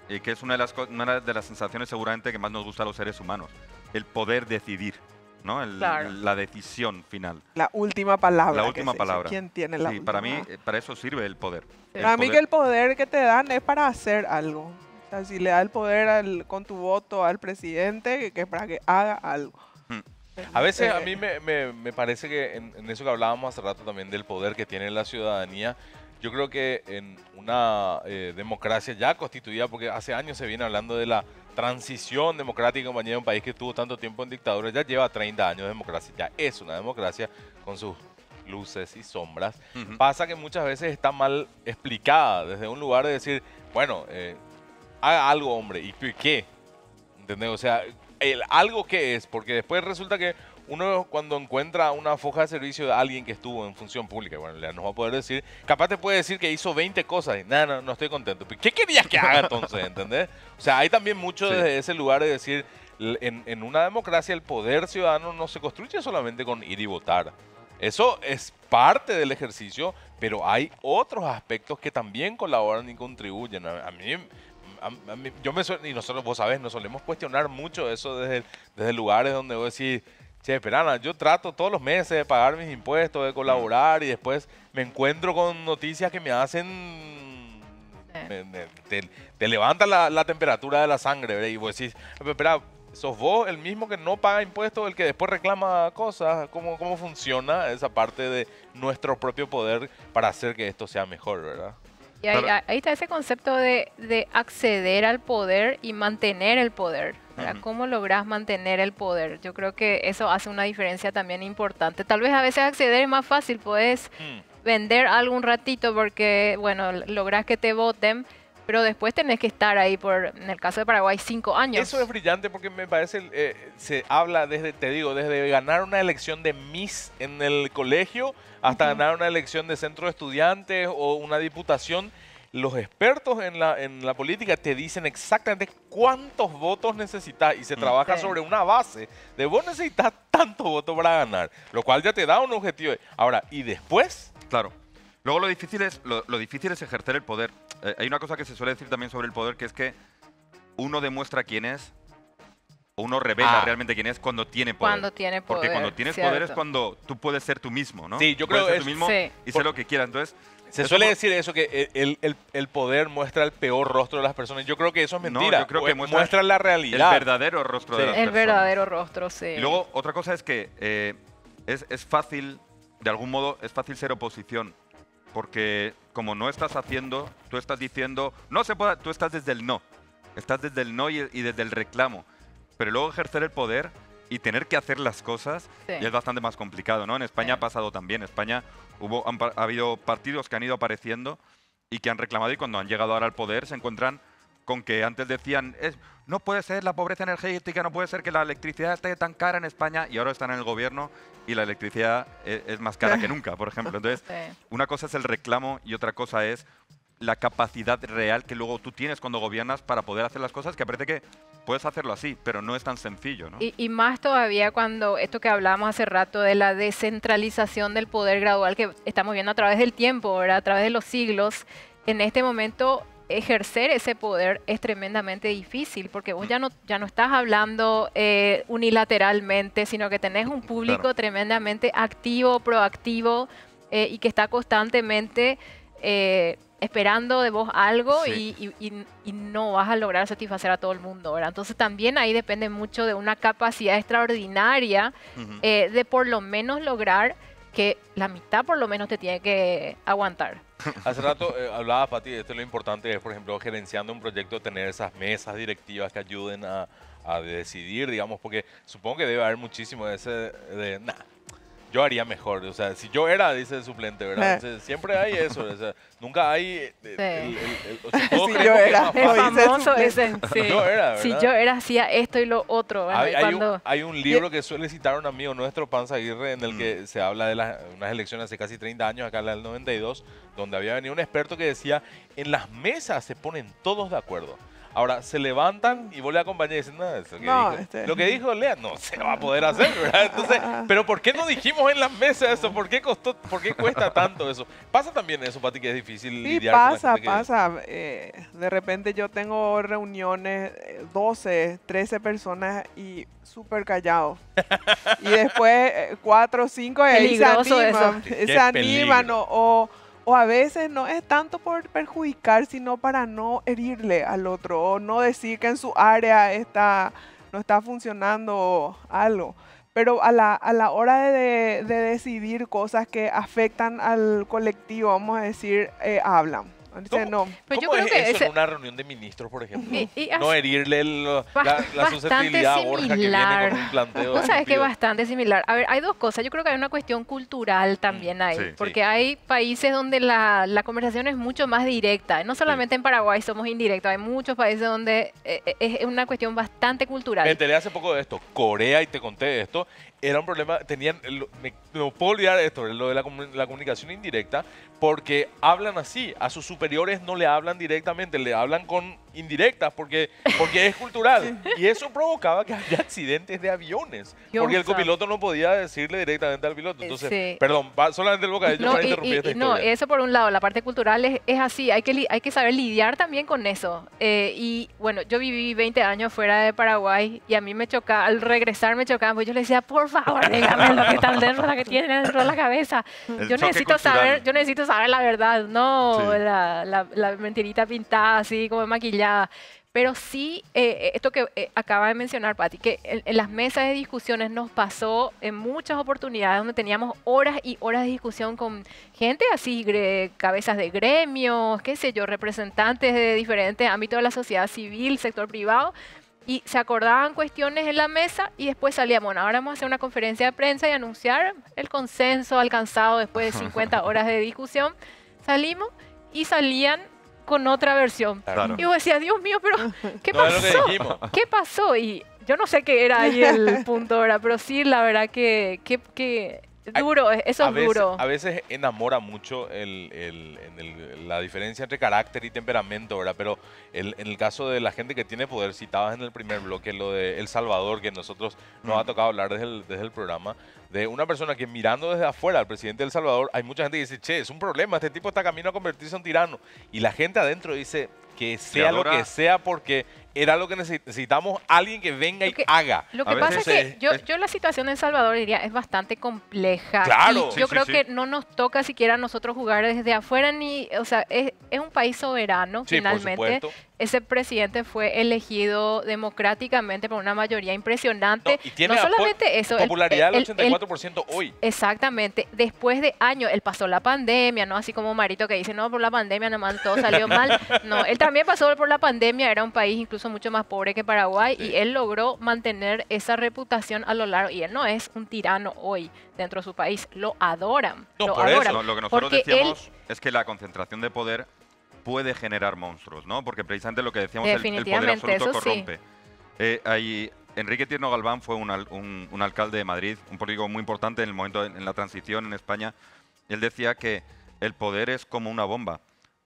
Y que es una de las sensaciones seguramente que más nos gusta a los seres humanos. El poder decidir. ¿no? Claro. La decisión final. La última palabra. La que última se dice. palabra. ¿Quién tiene la Sí, última? para mí, para eso sirve el poder. Para mí que el poder que te dan es para hacer algo. O sea, si le da el poder con tu voto al presidente, que es para que haga algo. A veces a mí me parece que en eso que hablábamos hace rato también del poder que tiene la ciudadanía, yo creo que en una democracia ya constituida, porque hace años se viene hablando de la transición democrática y compañía de un país que estuvo tanto tiempo en dictadura, ya lleva 30 años de democracia, ya es una democracia con sus luces y sombras. Pasa que muchas veces está mal explicada desde un lugar de decir, bueno, haga algo, hombre, ¿y qué? ¿Entendés? O sea, algo que es, porque después resulta que uno cuando encuentra una foja de servicio de alguien que estuvo en función pública, bueno, ya nos va a poder decir, capaz te puede decir que hizo 20 cosas y nada, no estoy contento. ¿Qué querías que haga entonces? ¿Entendés? O sea, hay también mucho desde ese lugar de decir, en una democracia el poder ciudadano no se construye solamente con ir y votar. Eso es parte del ejercicio, pero hay otros aspectos que también colaboran y contribuyen. A mí y nosotros, vos sabés, nos solemos cuestionar mucho eso desde lugares donde vos decís, che, Perana, yo trato todos los meses de pagar mis impuestos, de colaborar y después me encuentro con noticias que me hacen... Te levanta la temperatura de la sangre, ¿verdad? Y vos decís, espera, ¿sos vos el mismo que no paga impuestos, el que después reclama cosas? ¿Cómo funciona esa parte de nuestro propio poder para hacer que esto sea mejor, verdad? Y ahí está ese concepto de acceder al poder y mantener el poder. ¿Cómo lográs mantener el poder? Yo creo que eso hace una diferencia también importante. Tal vez a veces acceder es más fácil, puedes vender algo un ratito porque, bueno, lográs que te voten, pero después tenés que estar ahí en el caso de Paraguay, 5 años. Eso es brillante porque me parece, se habla desde ganar una elección de Miss en el colegio hasta ganar una elección de centro de estudiantes o una diputación. Los expertos en la política te dicen exactamente cuántos votos necesitas y se trabaja sobre una base de vos necesitas tantos votos para ganar, lo cual ya te da un objetivo. Ahora, ¿y después? Claro. Luego lo difícil es ejercer el poder. Hay una cosa que se suele decir también sobre el poder, que es que uno demuestra quién es, o uno revela realmente quién es cuando tiene poder. Cuando tiene poder. Porque cuando tienes poder es cuando tú puedes ser tú mismo, ¿no? Sí, yo creo que ser tú mismo y ser lo que quieras. Entonces, se suele decir eso, que el poder muestra el peor rostro de las personas. Yo creo que eso es mentira. No, yo creo que muestra la realidad. El verdadero rostro de las personas. El verdadero rostro, sí. Y luego, otra cosa es que es fácil, de algún modo, es fácil ser oposición. Porque como no estás haciendo, tú estás diciendo, no se puede, tú estás desde el no. Estás desde el no y desde el reclamo. Pero luego ejercer el poder y tener que hacer las cosas ya es bastante más complicado, ¿no? En España ha pasado también. En España ha habido partidos que han ido apareciendo y que han reclamado y cuando han llegado ahora al poder se encuentran con que antes decían, no puede ser la pobreza energética, no puede ser que la electricidad esté tan cara en España y ahora están en el gobierno y la electricidad es más cara que nunca, por ejemplo. Entonces, una cosa es el reclamo y otra cosa es la capacidad real que luego tú tienes cuando gobiernas para poder hacer las cosas, que parece que puedes hacerlo así, pero no es tan sencillo, ¿no? Y más todavía cuando esto que hablábamos hace rato de la descentralización del poder gradual que estamos viendo a través del tiempo, ¿verdad? A través de los siglos, en este momento ejercer ese poder es tremendamente difícil porque vos ya no estás hablando unilateralmente, sino que tenés un público tremendamente activo, proactivo y que está constantemente esperando de vos algo y no vas a lograr satisfacer a todo el mundo, ¿verdad? Entonces también ahí depende mucho de una capacidad extraordinaria de por lo menos lograr que la mitad por lo menos te tiene que aguantar. Hace rato hablaba, Pati, esto es lo importante, es, por ejemplo, gerenciando un proyecto, tener esas mesas directivas que ayuden a decidir, digamos, porque supongo que debe haber muchísimo de yo haría mejor. O sea, si yo era, dice el suplente, ¿verdad? Entonces, siempre hay eso. O sea, nunca hay... Si yo era. El famoso ese. Sí. Yo era, ¿verdad? Si yo era, hacía esto y lo otro. Hay un libro que suele citar un amigo nuestro, Panza Aguirre, en el que se habla de unas elecciones hace casi 30 años, acá en el 92, donde había venido un experto que decía, en las mesas se ponen todos de acuerdo. Ahora, se levantan y vos le acompañás y dicen, no, eso que No, dijo, lo que dijo Lea no se va a poder hacer, ¿verdad? Entonces, pero ¿por qué no dijimos en la mesa eso? ¿Por qué costó, por qué cuesta tanto eso? ¿Pasa también eso, Pati, que es difícil Sí, lidiar con la gente que- pasa. De repente yo tengo reuniones, 12, 13 personas y súper callados. Y después 4 o 5 y ahí se Peligroso animan. eso. Qué Se animan peligro. o a veces no es tanto por perjudicar, sino para no herirle al otro o no decir que en su área no está funcionando algo. Pero a la hora de decidir cosas que afectan al colectivo, vamos a decir, hablan. Dice, no. Pero yo ¿Cómo creo es que eso ese- en una reunión de ministros, por ejemplo? Y No así- herirle la bastante susceptibilidad a Borja que viene similar. con un planteo. Vos sabés que es estúpido. bastante similar. A ver, hay dos cosas. Yo creo que hay una cuestión cultural también ahí. sí. Porque hay países donde la conversación es mucho más directa. No solamente en Paraguay somos indirectos. Hay muchos países donde es una cuestión bastante cultural. Me enteré hace poco de esto. Corea, y te conté esto, era un problema. No puedo olvidar esto, lo de la comunicación indirecta, porque hablan así. A sus superiores no le hablan directamente, le hablan con indirectas, porque es cultural. Y eso provocaba que haya accidentes de aviones. Dios Porque el santo. copiloto no podía decirle directamente al piloto. Entonces, Sí. perdón, solamente el bocadillo No, para interrumpir esta no, historia. eso por un lado, la parte cultural es así, hay que saber lidiar también con eso. Y bueno, yo viví 20 años fuera de Paraguay y a mí me chocaba, al regresar me chocaba, pues yo le decía, por favor, dígame lo que está dentro, la que tiene dentro de la cabeza. El Yo choque necesito cultural. saber, yo necesito saber la verdad, no Sí. la mentirita pintada así como maquillada. Pero sí, esto que acaba de mencionar, Pati, que en las mesas de discusiones nos pasó en muchas oportunidades donde teníamos horas y horas de discusión con gente así, cabezas de gremios, qué sé yo, representantes de diferentes ámbitos de la sociedad civil, sector privado, y se acordaban cuestiones en la mesa y después salíamos, bueno, ahora vamos a hacer una conferencia de prensa y anunciar el consenso alcanzado después de 50 horas de discusión. Salimos y salían con otra versión. Claro. Y vos decías, Dios mío, pero ¿qué No es lo que pasó? dijimos. ¿Qué pasó? Y yo no sé qué era ahí el punto, ¿verdad? Pero sí, la verdad que duro, eso es duro. A veces enamora mucho la diferencia entre carácter y temperamento, ¿verdad? Pero en el caso de la gente que tiene poder, citabas en el primer bloque lo de El Salvador, que nosotros nos ha tocado hablar desde el programa, de una persona que mirando desde afuera al presidente de El Salvador, hay mucha gente que dice, che, es un problema, este tipo está camino a convertirse en tirano. Y la gente adentro dice que sea lo adora. que sea porque era lo que necesitamos, alguien que venga y haga. Lo A que pasa es veces que yo la situación en El Salvador diría es bastante compleja. Claro. Y Sí, yo sí, creo sí. que no nos toca siquiera a nosotros jugar desde afuera ni, o sea, es un país soberano Sí, por finalmente. supuesto. Ese presidente fue elegido democráticamente por una mayoría impresionante. No, y tiene no solamente eso, popularidad del el- 84% hoy. Exactamente. Después de años, él pasó la pandemia, ¿no? Así como Marito que dice, no, por la pandemia nomás todo salió mal. No, él también pasó por la pandemia, era un país incluso mucho más pobre que Paraguay y él logró mantener esa reputación a lo largo. Y él no es un tirano hoy dentro de su país, lo adoran. No, lo por eso. adoran. Lo que nosotros Porque decíamos es que la concentración de poder puede generar monstruos, ¿no? Porque precisamente lo que decíamos, el poder Definitivamente, absoluto eso sí. corrompe. Enrique Tierno Galván fue un alcalde de Madrid, un político muy importante en el momento en la transición en España. Él decía que el poder es como una bomba.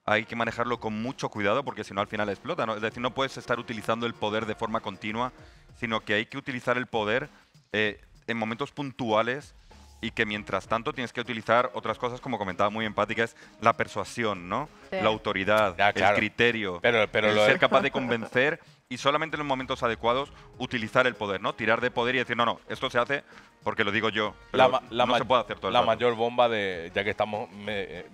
Hay que manejarlo con mucho cuidado porque si no al final explota, ¿no? Es decir, no puedes estar utilizando el poder de forma continua, sino que hay que utilizar el poder en momentos puntuales y que mientras tanto tienes que utilizar otras cosas, como comentaba muy empática, es la persuasión, ¿no? Sí. La autoridad, Ya, claro. el criterio, Pero el lo ser de- capaz de convencer y solamente en los momentos adecuados utilizar el poder, ¿no? Tirar de poder y decir, no, esto se hace porque lo digo yo, pero no se puede hacer todo el la rato. mayor bomba ya que estamos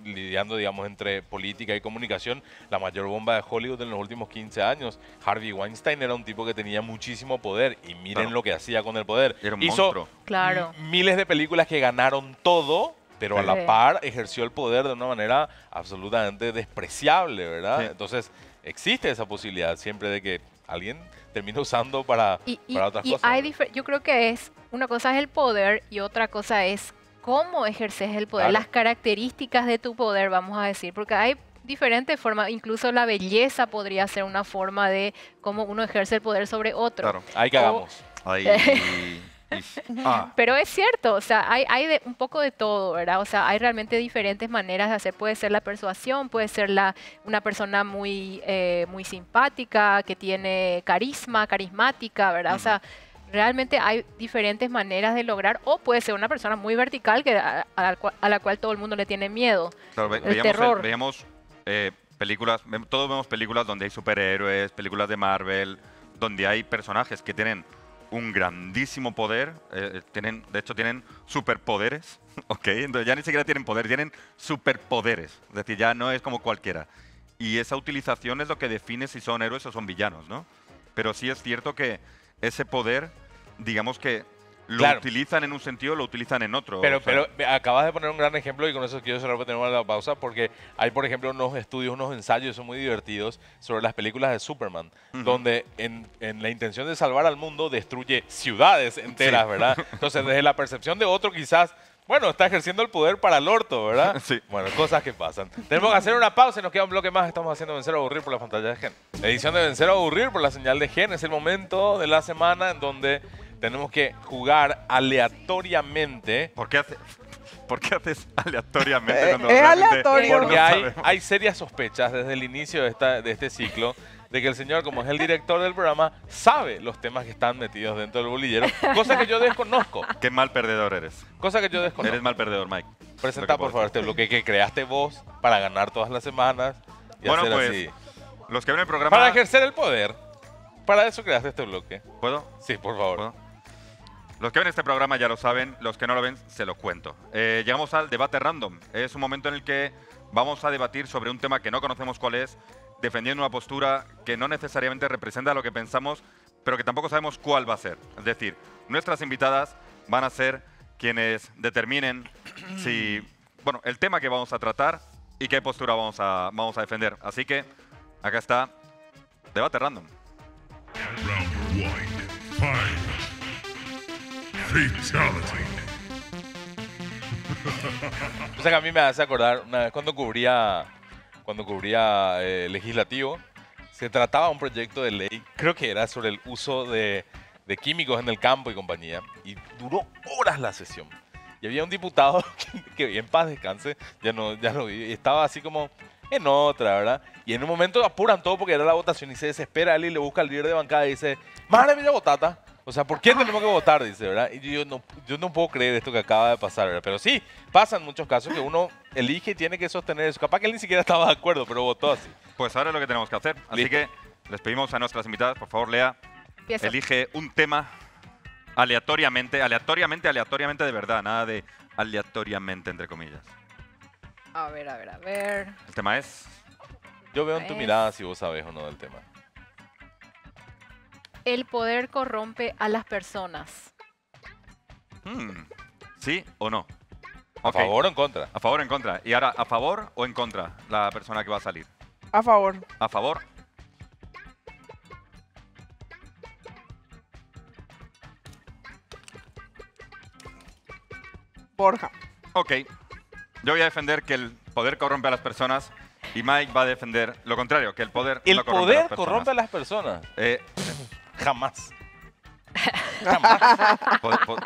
lidiando, digamos, entre política y comunicación, la mayor bomba de Hollywood en los últimos 15 años. Harvey Weinstein era un tipo que tenía muchísimo poder y miren Claro. lo que hacía con el poder. Era un Hizo monstruo. Claro. miles de películas que ganaron todo, pero a Sí. la par ejerció el poder de una manera absolutamente despreciable, ¿verdad? Sí. Entonces, existe esa posibilidad siempre de que alguien termine usando para otras cosas. hay yo creo que una cosa es el poder y otra cosa es cómo ejerces el poder, Claro. las características de tu poder, vamos a decir, porque hay diferentes formas, incluso la belleza podría ser una forma de cómo uno ejerce el poder sobre otro. Claro. Ahí cagamos. Ahí, Pero es cierto, o sea, hay un poco de todo, ¿verdad? O sea, hay realmente diferentes maneras de hacer. Puede ser la persuasión, puede ser una persona muy, muy simpática, que tiene carismática, ¿verdad? O sea, realmente hay diferentes maneras de lograr, o puede ser una persona muy vertical a la cual todo el mundo le tiene miedo. Claro, el terror. Veíamos películas, todos vemos películas donde hay superhéroes, películas de Marvel, donde hay personajes que tienen un grandísimo poder, de hecho tienen superpoderes, ¿ok? Entonces ya ni siquiera tienen poder, tienen superpoderes, es decir, ya no es como cualquiera. Y esa utilización es lo que define si son héroes o son villanos, ¿no? Pero sí es cierto que ese poder, digamos que lo utilizan en un sentido, lo utilizan en otro. Pero, o sea, pero acabas de poner un gran ejemplo y con eso quiero cerrar, tenemos la pausa, porque hay, por ejemplo, unos estudios, unos ensayos, son muy divertidos, sobre las películas de Superman, donde en la intención de salvar al mundo destruye ciudades enteras, ¿verdad? Entonces, desde la percepción de otro, quizás, bueno, está ejerciendo el poder para el orto, ¿verdad? Sí. Bueno, cosas que pasan. Tenemos que hacer una pausa y nos queda un bloque más. Estamos haciendo Vencer o Aburrir por la pantalla de Gen. La edición de Vencer o Aburrir por la señal de Gen es el momento de la semana en donde tenemos que jugar aleatoriamente. ¿Por qué haces aleatoriamente? Cuando es realmente aleatorio. Porque no hay sabemos? serias sospechas desde el inicio de este ciclo de que el señor, como es el director del programa, sabe los temas que están metidos dentro del bolillero, cosa que yo desconozco. Qué mal perdedor eres. Cosa que yo desconozco. Eres mal perdedor, Mike. Presenta, por favor, este bloque que creaste vos para ganar todas las semanas y Bueno, hacer pues, así. los que ven el programa... Para ejercer el poder. Para eso creaste este bloque. ¿Puedo? Sí, por favor. ¿Puedo? Los que ven este programa ya lo saben, los que no lo ven, se lo cuento. Llegamos al debate random. Es un momento en el que vamos a debatir sobre un tema que no conocemos cuál es, defendiendo una postura que no necesariamente representa lo que pensamos, pero que tampoco sabemos cuál va a ser. Es decir, nuestras invitadas van a ser quienes determinen el tema que vamos a tratar y qué postura vamos a defender. Así que acá está debate random. Round 1, fight. Fatality. O sea que a mí me hace acordar, una vez cuando cubría legislativo, se trataba un proyecto de ley, creo que era sobre el uso de químicos en el campo y compañía, y duró horas la sesión. Y había un diputado que en paz descanse, ya no vi, y estaba así como en otra, ¿verdad? Y en un momento apuran todo porque era la votación y se desespera él y le busca al líder de bancada y dice, madre mía, votata. O sea, ¿por qué tenemos que votar? Dice, ¿verdad? Y yo no puedo creer esto que acaba de pasar, ¿verdad? Pero sí, pasan muchos casos que uno elige y tiene que sostener eso. Capaz que él ni siquiera estaba de acuerdo, pero votó así. Pues ahora es lo que tenemos que hacer. Así Listo. que les pedimos a nuestras invitadas, por favor, Lea, Empiezo. elige un tema aleatoriamente de verdad, nada de aleatoriamente, entre comillas. A ver. El tema es... Yo veo en tu mirada si vos sabés o no del tema. El poder corrompe a las personas. ¿Sí o no? ¿A Ok. favor o en contra? A favor o en contra. Y ahora, ¿a favor o en contra la persona que va a salir? A favor. A favor. Borja. Ok. Yo voy a defender que el poder corrompe a las personas y Mike va a defender lo contrario, que el poder El no corrompe a poder las personas. corrompe a las personas. Jamás.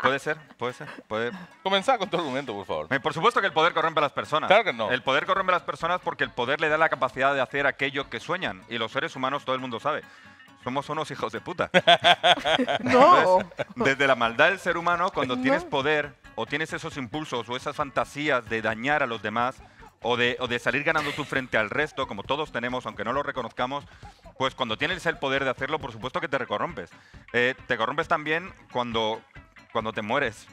Puede ser. Comenzá con tu argumento, por favor. Por supuesto que el poder corrompe a las personas. Claro que no. El poder corrompe a las personas porque el poder le da la capacidad de hacer aquello que sueñan. Y los seres humanos, todo el mundo sabe, somos unos hijos de puta. No. Entonces, desde la maldad del ser humano, cuando tienes poder o tienes esos impulsos o esas fantasías de dañar a los demás o de salir ganando tú frente al resto, como todos tenemos, aunque no lo reconozcamos, pues cuando tienes el poder de hacerlo, por supuesto que te corrompes. Te corrompes también cuando te mueres,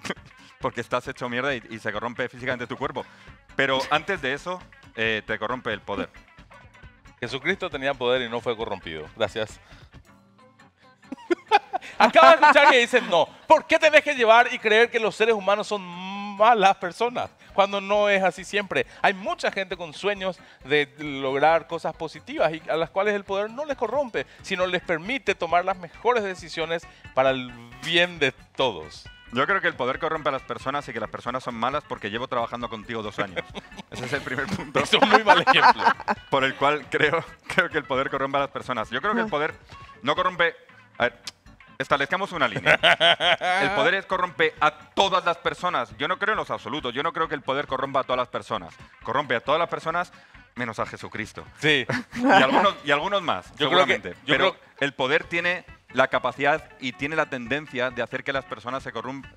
porque estás hecho mierda y se corrompe físicamente tu cuerpo. Pero antes de eso, te corrompe el poder. Jesucristo tenía poder y no fue corrompido. Gracias. Acabo de escuchar que dicen no. ¿Por qué tenés que llevar y creer que los seres humanos son malas personas? Cuando no es así siempre. Hay mucha gente con sueños de lograr cosas positivas y a las cuales el poder no les corrompe, sino les permite tomar las mejores decisiones para el bien de todos. Yo creo que el poder corrompe a las personas y que las personas son malas porque llevo trabajando contigo 2 años. Ese es el primer punto. Es un muy mal ejemplo. Por el cual creo que el poder corrompe a las personas. Yo creo que el poder no corrompe... A ver, establezcamos una línea. El poder corrompe a todas las personas. Yo no creo en los absolutos. Yo no creo que el poder corrompa a todas las personas. Corrompe a todas las personas menos a Jesucristo. Sí. Y algunos más, Yo creo que- seguramente. yo Pero creo- el poder tiene la capacidad y tiene la tendencia de hacer que las personas se corruptan,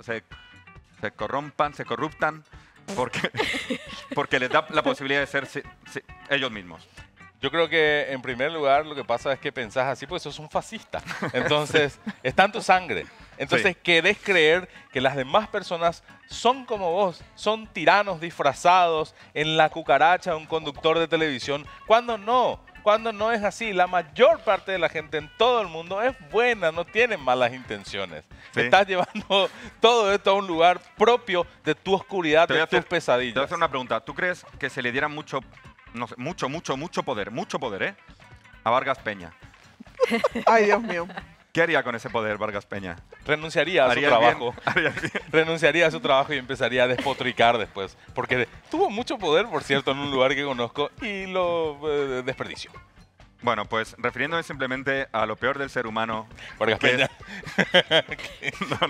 porque les da la posibilidad de ser ellos mismos. Yo creo que en primer lugar lo que pasa es que pensás así porque sos un fascista. Entonces, está en tu sangre. Entonces, Sí. querés creer que las demás personas son como vos, son tiranos disfrazados en la cucaracha de un conductor de televisión, cuando no es así. La mayor parte de la gente en todo el mundo es buena, no tiene malas intenciones. Sí. Estás llevando todo esto a un lugar propio de tu oscuridad, Te voy de a hacer- tus pesadillas. Te voy a hacer una pregunta. ¿Tú crees que se le diera mucho poder, a Vargas Peña? Ay, Dios mío. ¿Qué haría con ese poder Vargas Peña? Renunciaría a su ¿Haría el bien? trabajo. ¿Haría el bien? Renunciaría a su trabajo y empezaría a despotricar después. Porque tuvo mucho poder, por cierto, en un lugar que conozco y lo desperdició. Bueno, pues refiriéndome simplemente a lo peor del ser humano, Vargas que Peña.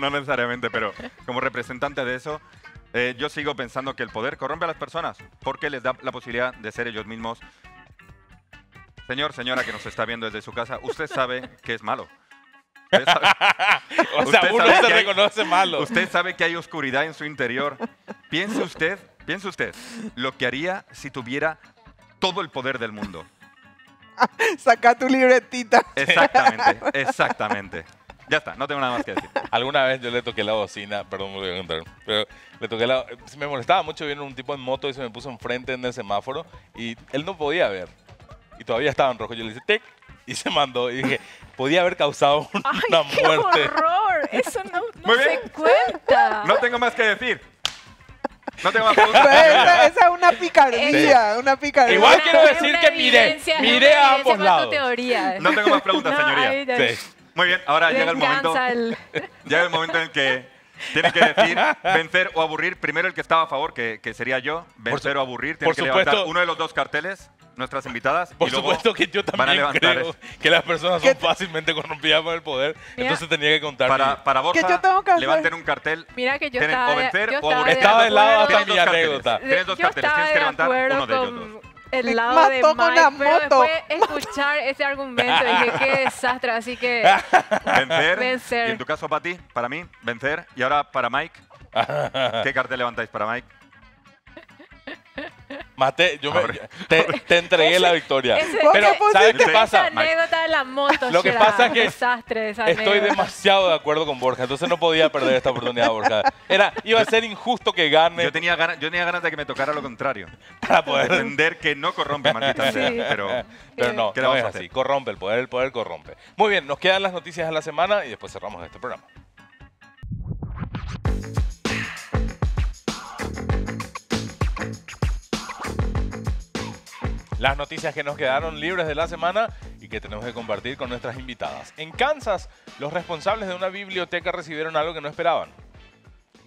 no necesariamente, pero como representante de eso, yo sigo pensando que el poder corrompe a las personas porque les da la posibilidad de ser ellos mismos. Señor, señora que nos está viendo desde su casa, usted sabe que es malo. Usted sabe, O sea, Usted uno sabe se que hay- reconoce malo. usted sabe que hay oscuridad en su interior. Piense usted lo que haría si tuviera todo el poder del mundo. Saca tu libretita. Exactamente. Ya está, no tengo nada más que decir. Alguna vez yo le toqué la bocina, perdón, me lo voy a contar, pero le toqué la... Me molestaba mucho viendo un tipo en moto y se me puso enfrente en el semáforo y él no podía ver. Y todavía estaba en rojo. Yo le hice tic y se mandó. Y dije, podía haber causado una ¡Ay, qué muerte. horror! Eso no Muy se bien. cuenta. No tengo más que decir. No tengo más Pero preguntas. esa es una picardía, una picardía. Igual quiero Es decir una que miré evidencia, es miré una a evidencia ambos para tu lados. teoría. No tengo más preguntas, No, señoría. ay, ay, Sí. Muy bien, ahora llega el momento. venganza, el- Llega el momento en el que tiene que decir vencer o aburrir. Primero el que estaba a favor, que sería yo. Vencer o aburrir. Tiene por que levantar supuesto. uno de los dos carteles, nuestras invitadas. Por y luego supuesto que yo van a también levantar creo que las personas son fácilmente corrompidas por el poder. Mira, Entonces tenía que contar. Para Borja, yo tengo que hacer? levanten un cartel. Mira que yo Tienen estaba o vencer yo o aburrir. Estaba del lado acuerdo- hasta Tienes mi dos carteles. anécdota. Tienes dos Yo carteles, tienes que estaba levantar de uno de ellos acuerdo dos. con el lado Mató de con Mike, la pero moto. después escuchar ese argumento dije, qué desastre, así que Vencer. Vencer. Y en tu caso, para mí, vencer. Y ahora para Mike. ¿Qué cartel levantáis para Mike? Maté, Abre. te entregué la victoria. ese- Pero, ¿Qué ¿sabes qué pusiste? pasa? esa anécdota de la moto, Lo que Shira, pasa es que desastre esa Estoy anécdota. demasiado de acuerdo con Borja, entonces no podía perder esta oportunidad, Borja. Iba a ser injusto que gane Yo tenía ganas de que me tocara lo contrario. para poder... Entender que no corrompe, maldita sea. Sí. Pero no, ¿Qué le no vamos es a así. hacer? Corrompe el poder corrompe. Muy bien, nos quedan las noticias de la semana y después cerramos este programa. Las noticias que nos quedaron libres de la semana y que tenemos que compartir con nuestras invitadas. En Kansas, los responsables de una biblioteca recibieron algo que no esperaban.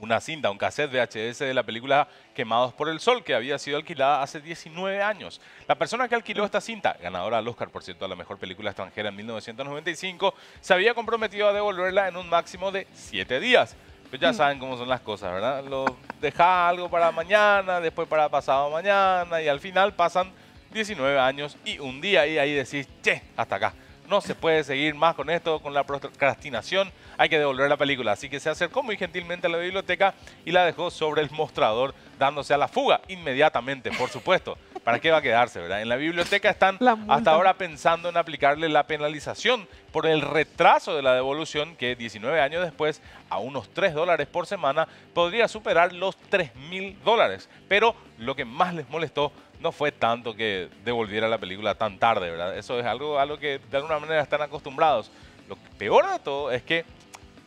Una cinta, un cassette VHS de la película Quemados por el Sol, que había sido alquilada hace 19 años. La persona que alquiló esta cinta, ganadora al Oscar, por cierto, a la mejor película extranjera en 1995, se había comprometido a devolverla en un máximo de 7 días. Pues ya saben cómo son las cosas, ¿verdad? Lo deja algo para mañana, después para pasado mañana, y al final pasan 19 años y un día y ahí decís, che, hasta acá. No se puede seguir más con esto, con la procrastinación, hay que devolver la película. Así que se acercó muy gentilmente a la biblioteca y la dejó sobre el mostrador, dándose a la fuga inmediatamente, por supuesto. ¿Para qué va a quedarse, verdad? En la biblioteca están La multa. hasta ahora pensando en aplicarle la penalización por el retraso de la devolución, que 19 años después, a unos $3 por semana, podría superar los $3.000. Pero lo que más les molestó no fue tanto que devolviera la película tan tarde, ¿verdad? Eso es algo a lo que de alguna manera están acostumbrados. Lo peor de todo es que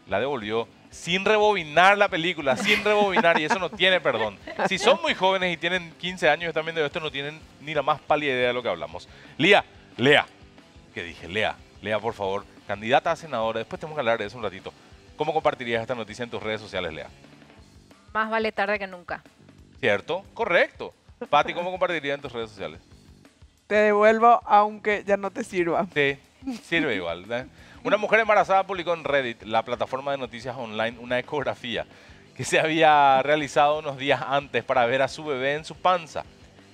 la devolvió sin rebobinar la película, sin rebobinar, y eso no tiene perdón. Si son muy jóvenes y tienen 15 años y están viendo esto, no tienen ni la más pálida idea de lo que hablamos. Lea, ¿qué dije? Lea, por favor, candidata a senadora, después tenemos que hablar de eso un ratito. ¿Cómo compartirías esta noticia en tus redes sociales, Lea? Más vale tarde que nunca. ¿Cierto? Correcto. Pati, ¿cómo compartirías en tus redes sociales? Te devuelvo aunque ya no te sirva. Sí, sirve igual. ¿eh? Una mujer embarazada publicó en Reddit, la plataforma de noticias online, una ecografía que se había realizado unos días antes para ver a su bebé en su panza.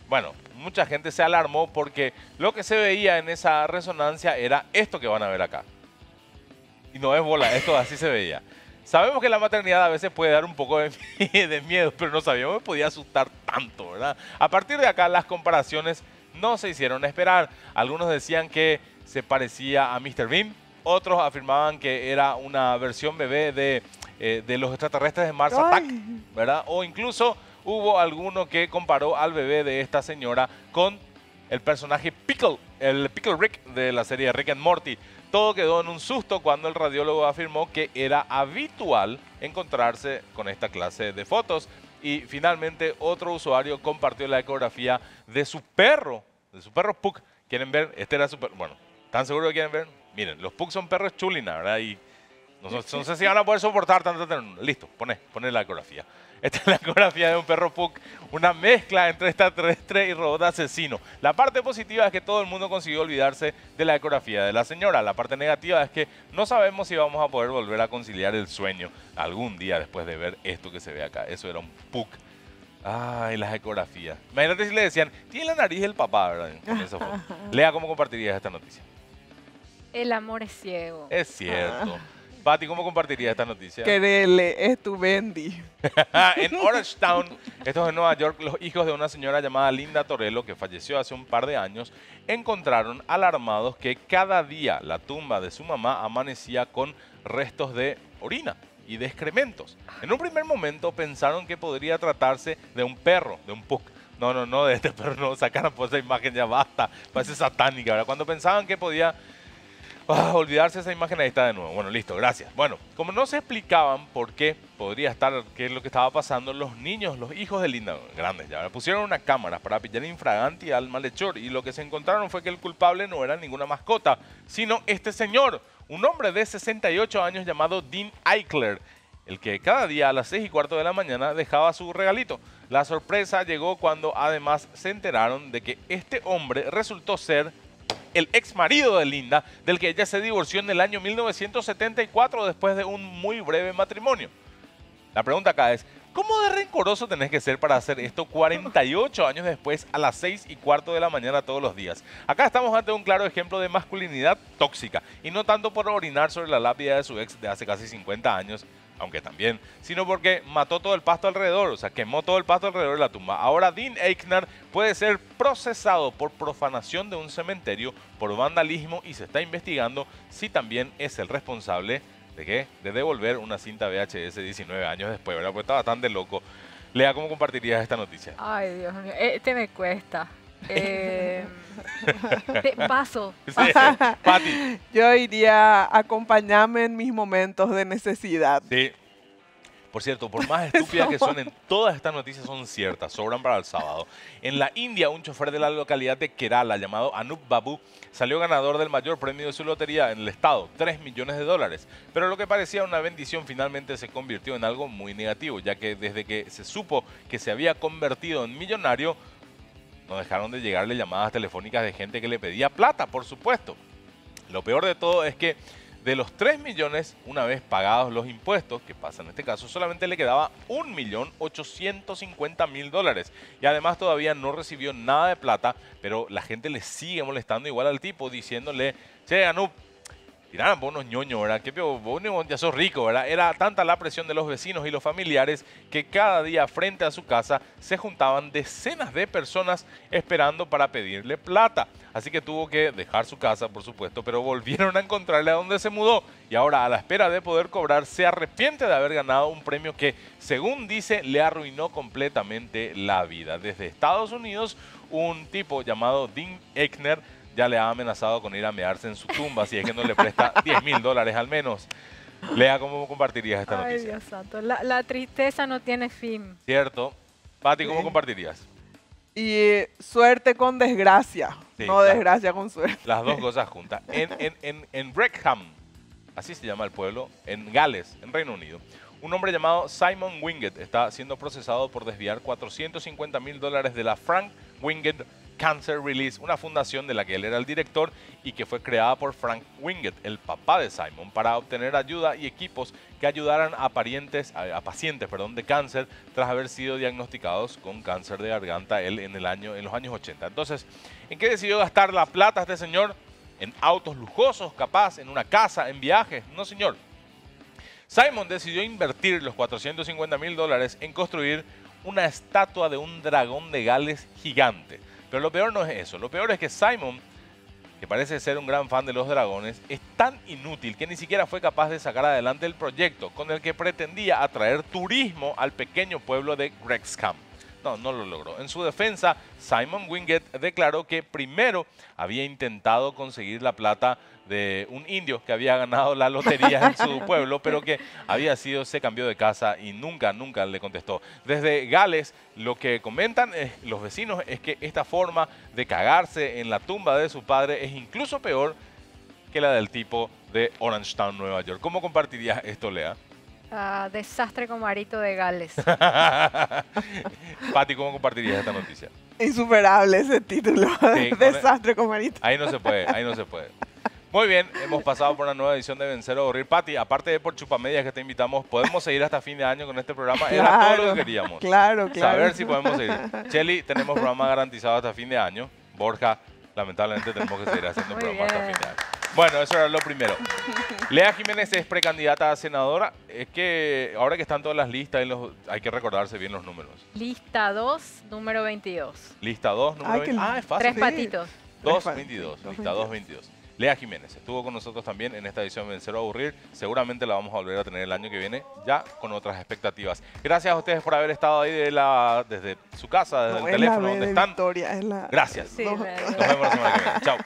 Bueno, mucha gente se alarmó porque lo que se veía en esa resonancia era esto que van a ver acá. Y no es bola, esto así se veía. Sabemos que la maternidad a veces puede dar un poco de miedo, pero no sabíamos que podía asustar tanto, ¿verdad? A partir de acá las comparaciones no se hicieron esperar. Algunos decían que se parecía a Mr. Bean, otros afirmaban que era una versión bebé de los extraterrestres de Mars Attack, ¿verdad? O incluso hubo alguno que comparó al bebé de esta señora con el personaje Pickle, el Pickle Rick de la serie Rick and Morty. Todo quedó en un susto cuando el radiólogo afirmó que era habitual encontrarse con esta clase de fotos. Y finalmente otro usuario compartió la ecografía de su perro Puck. ¿Quieren ver? Este era su perro. Bueno, ¿están seguros que quieren ver? Miren, los Puck son perros chulina, ¿verdad? Y no sé si van a poder soportar tanto. Listo, poné la ecografía. Esta es la ecografía de un perro Puck, una mezcla entre extraterrestre y robot asesino. La parte positiva es que todo el mundo consiguió olvidarse de la ecografía de la señora. La parte negativa es que no sabemos si vamos a poder volver a conciliar el sueño algún día después de ver esto que se ve acá. Eso era un Puck. Ay, las ecografías. Imagínate si le decían, tiene la nariz del papá, ¿verdad? Con esa foto. Lea, ¿cómo compartirías esta noticia? El amor es ciego. Es cierto. Pati, ¿cómo compartirías esta noticia? Querele, estuvendi. En Orangetown, esto es en Nueva York, los hijos de una señora llamada Linda Torello, que falleció hace un par de años, encontraron alarmados que cada día la tumba de su mamá amanecía con restos de orina y de excrementos. En un primer momento pensaron que podría tratarse de un perro, de un Puck. No, de este perro no, sacaron por esa imagen, ya basta, parece satánica, ¿verdad? Cuando pensaban que podía olvidarse esa imagen, ahí está de nuevo. Bueno, listo, gracias. Bueno, como no se explicaban por qué podría estar, qué es lo que estaba pasando, los niños, los hijos de Linda, grandes ya, pusieron una cámara para pillar infraganti al malhechor y lo que se encontraron fue que el culpable no era ninguna mascota, sino este señor, un hombre de 68 años llamado Dean Eichler, el que cada día a las 6:15 de la mañana dejaba su regalito. La sorpresa llegó cuando además se enteraron de que este hombre resultó ser el ex marido de Linda, del que ella se divorció en el año 1974 después de un muy breve matrimonio. La pregunta acá es, ¿cómo de rencoroso tenés que ser para hacer esto 48 años después a las 6:15 de la mañana todos los días? Acá estamos ante un claro ejemplo de masculinidad tóxica, y no tanto por orinar sobre la lápida de su ex de hace casi 50 años, aunque también, sino porque mató todo el pasto alrededor, o sea, quemó todo el pasto alrededor de la tumba. Ahora Dean Eichner puede ser procesado por profanación de un cementerio, por vandalismo, y se está investigando si también es el responsable de ¿qué? De devolver una cinta VHS 19 años después, ¿verdad? Porque está bastante loco. Lea, ¿cómo compartirías esta noticia? Ay, Dios mío, este me cuesta. Paso. Sí, Pati. Yo iría a acompañarme en mis momentos de necesidad. Sí. Por cierto, por más estúpidas que suenen, todas estas noticias son ciertas, sobran para el sábado. En la India, un chofer de la localidad de Kerala llamado Anup Babu salió ganador del mayor premio de su lotería en el estado, $3 millones. Pero lo que parecía una bendición finalmente se convirtió en algo muy negativo, ya que desde que se supo que se había convertido en millonario, no dejaron de llegarle llamadas telefónicas de gente que le pedía plata, por supuesto. Lo peor de todo es que de los 3 millones, una vez pagados los impuestos, que pasa en este caso, solamente le quedaba $1.850.000. Y además todavía no recibió nada de plata, pero la gente le sigue molestando igual al tipo, diciéndole, che, Anup, tiraban por unos ñoños, ¿verdad? Que vos ya sos rico, ¿verdad? Era tanta la presión de los vecinos y los familiares que cada día frente a su casa se juntaban decenas de personas esperando para pedirle plata. Así que tuvo que dejar su casa, por supuesto, pero volvieron a encontrarle a donde se mudó. Y ahora, a la espera de poder cobrar, se arrepiente de haber ganado un premio que, según dice, le arruinó completamente la vida. Desde Estados Unidos, un tipo llamado Dean Eichner ya le ha amenazado con ir a mearse en su tumba si es que no le presta $10.000 al menos. Lea, ¿cómo compartirías esta noticia? Ay, Dios santo. La tristeza no tiene fin. ¿Cierto? Pati, ¿cómo compartirías? Y suerte con desgracia, Sí, no desgracia con suerte. Las dos cosas juntas. En Wrexham, así se llama el pueblo, en Gales, en Reino Unido, un hombre llamado Simon Wingett está siendo procesado por desviar $450.000 de la Frank Wingett Cancer Release, una fundación de la que él era el director y que fue creada por Frank Wingett, el papá de Simon, para obtener ayuda y equipos que ayudaran a pacientes de cáncer tras haber sido diagnosticados con cáncer de garganta él en los años 80. Entonces, ¿en qué decidió gastar la plata este señor? En autos lujosos, capaz, en una casa, en viajes. No, señor. Simon decidió invertir los $450.000 en construir una estatua de un dragón de Gales gigante. Pero lo peor no es eso. Lo peor es que Simon, que parece ser un gran fan de los dragones, es tan inútil que ni siquiera fue capaz de sacar adelante el proyecto con el que pretendía atraer turismo al pequeño pueblo de Wrexham. No lo logró. En su defensa, Simon Wingett declaró que primero había intentado conseguir la plata de un indio que había ganado la lotería en su pueblo, pero que se cambió de casa y nunca le contestó. Desde Gales, lo que comentan los vecinos es que esta forma de cagarse en la tumba de su padre es incluso peor que la del tipo de Orangetown, Nueva York. ¿Cómo compartirías esto, Lea? Desastre con Marito de Gales. Pati, ¿cómo compartirías esta noticia? Insuperable ese título. Sí, Desastre con Marito. Ahí no se puede. Muy bien, hemos pasado por una nueva edición de Vencer o Aburrir. Pati, aparte de por Chupamedias que te invitamos, podemos seguir hasta fin de año con este programa. Claro, era todo lo que queríamos. Claro. Saber si podemos seguir. Cheli, tenemos programa garantizado hasta fin de año. Borja, lamentablemente tenemos que seguir haciendo programa hasta fin de año. Bueno, eso era lo primero. Lea Jiménez es precandidata a senadora. Es que ahora que están todas las listas, hay que recordarse bien los números. Lista 2, número 22. Lista 2, número 22. Es fácil. 3 patitos. 222. Lista 222. Lea Jiménez estuvo con nosotros también en esta edición de Vencer o Aburrir. Seguramente la vamos a volver a tener el año que viene, ya con otras expectativas. Gracias a ustedes por haber estado ahí desde su casa, desde el teléfono donde están. Victoria, Gracias. Sí, Nos vemos la semana que viene. Chao.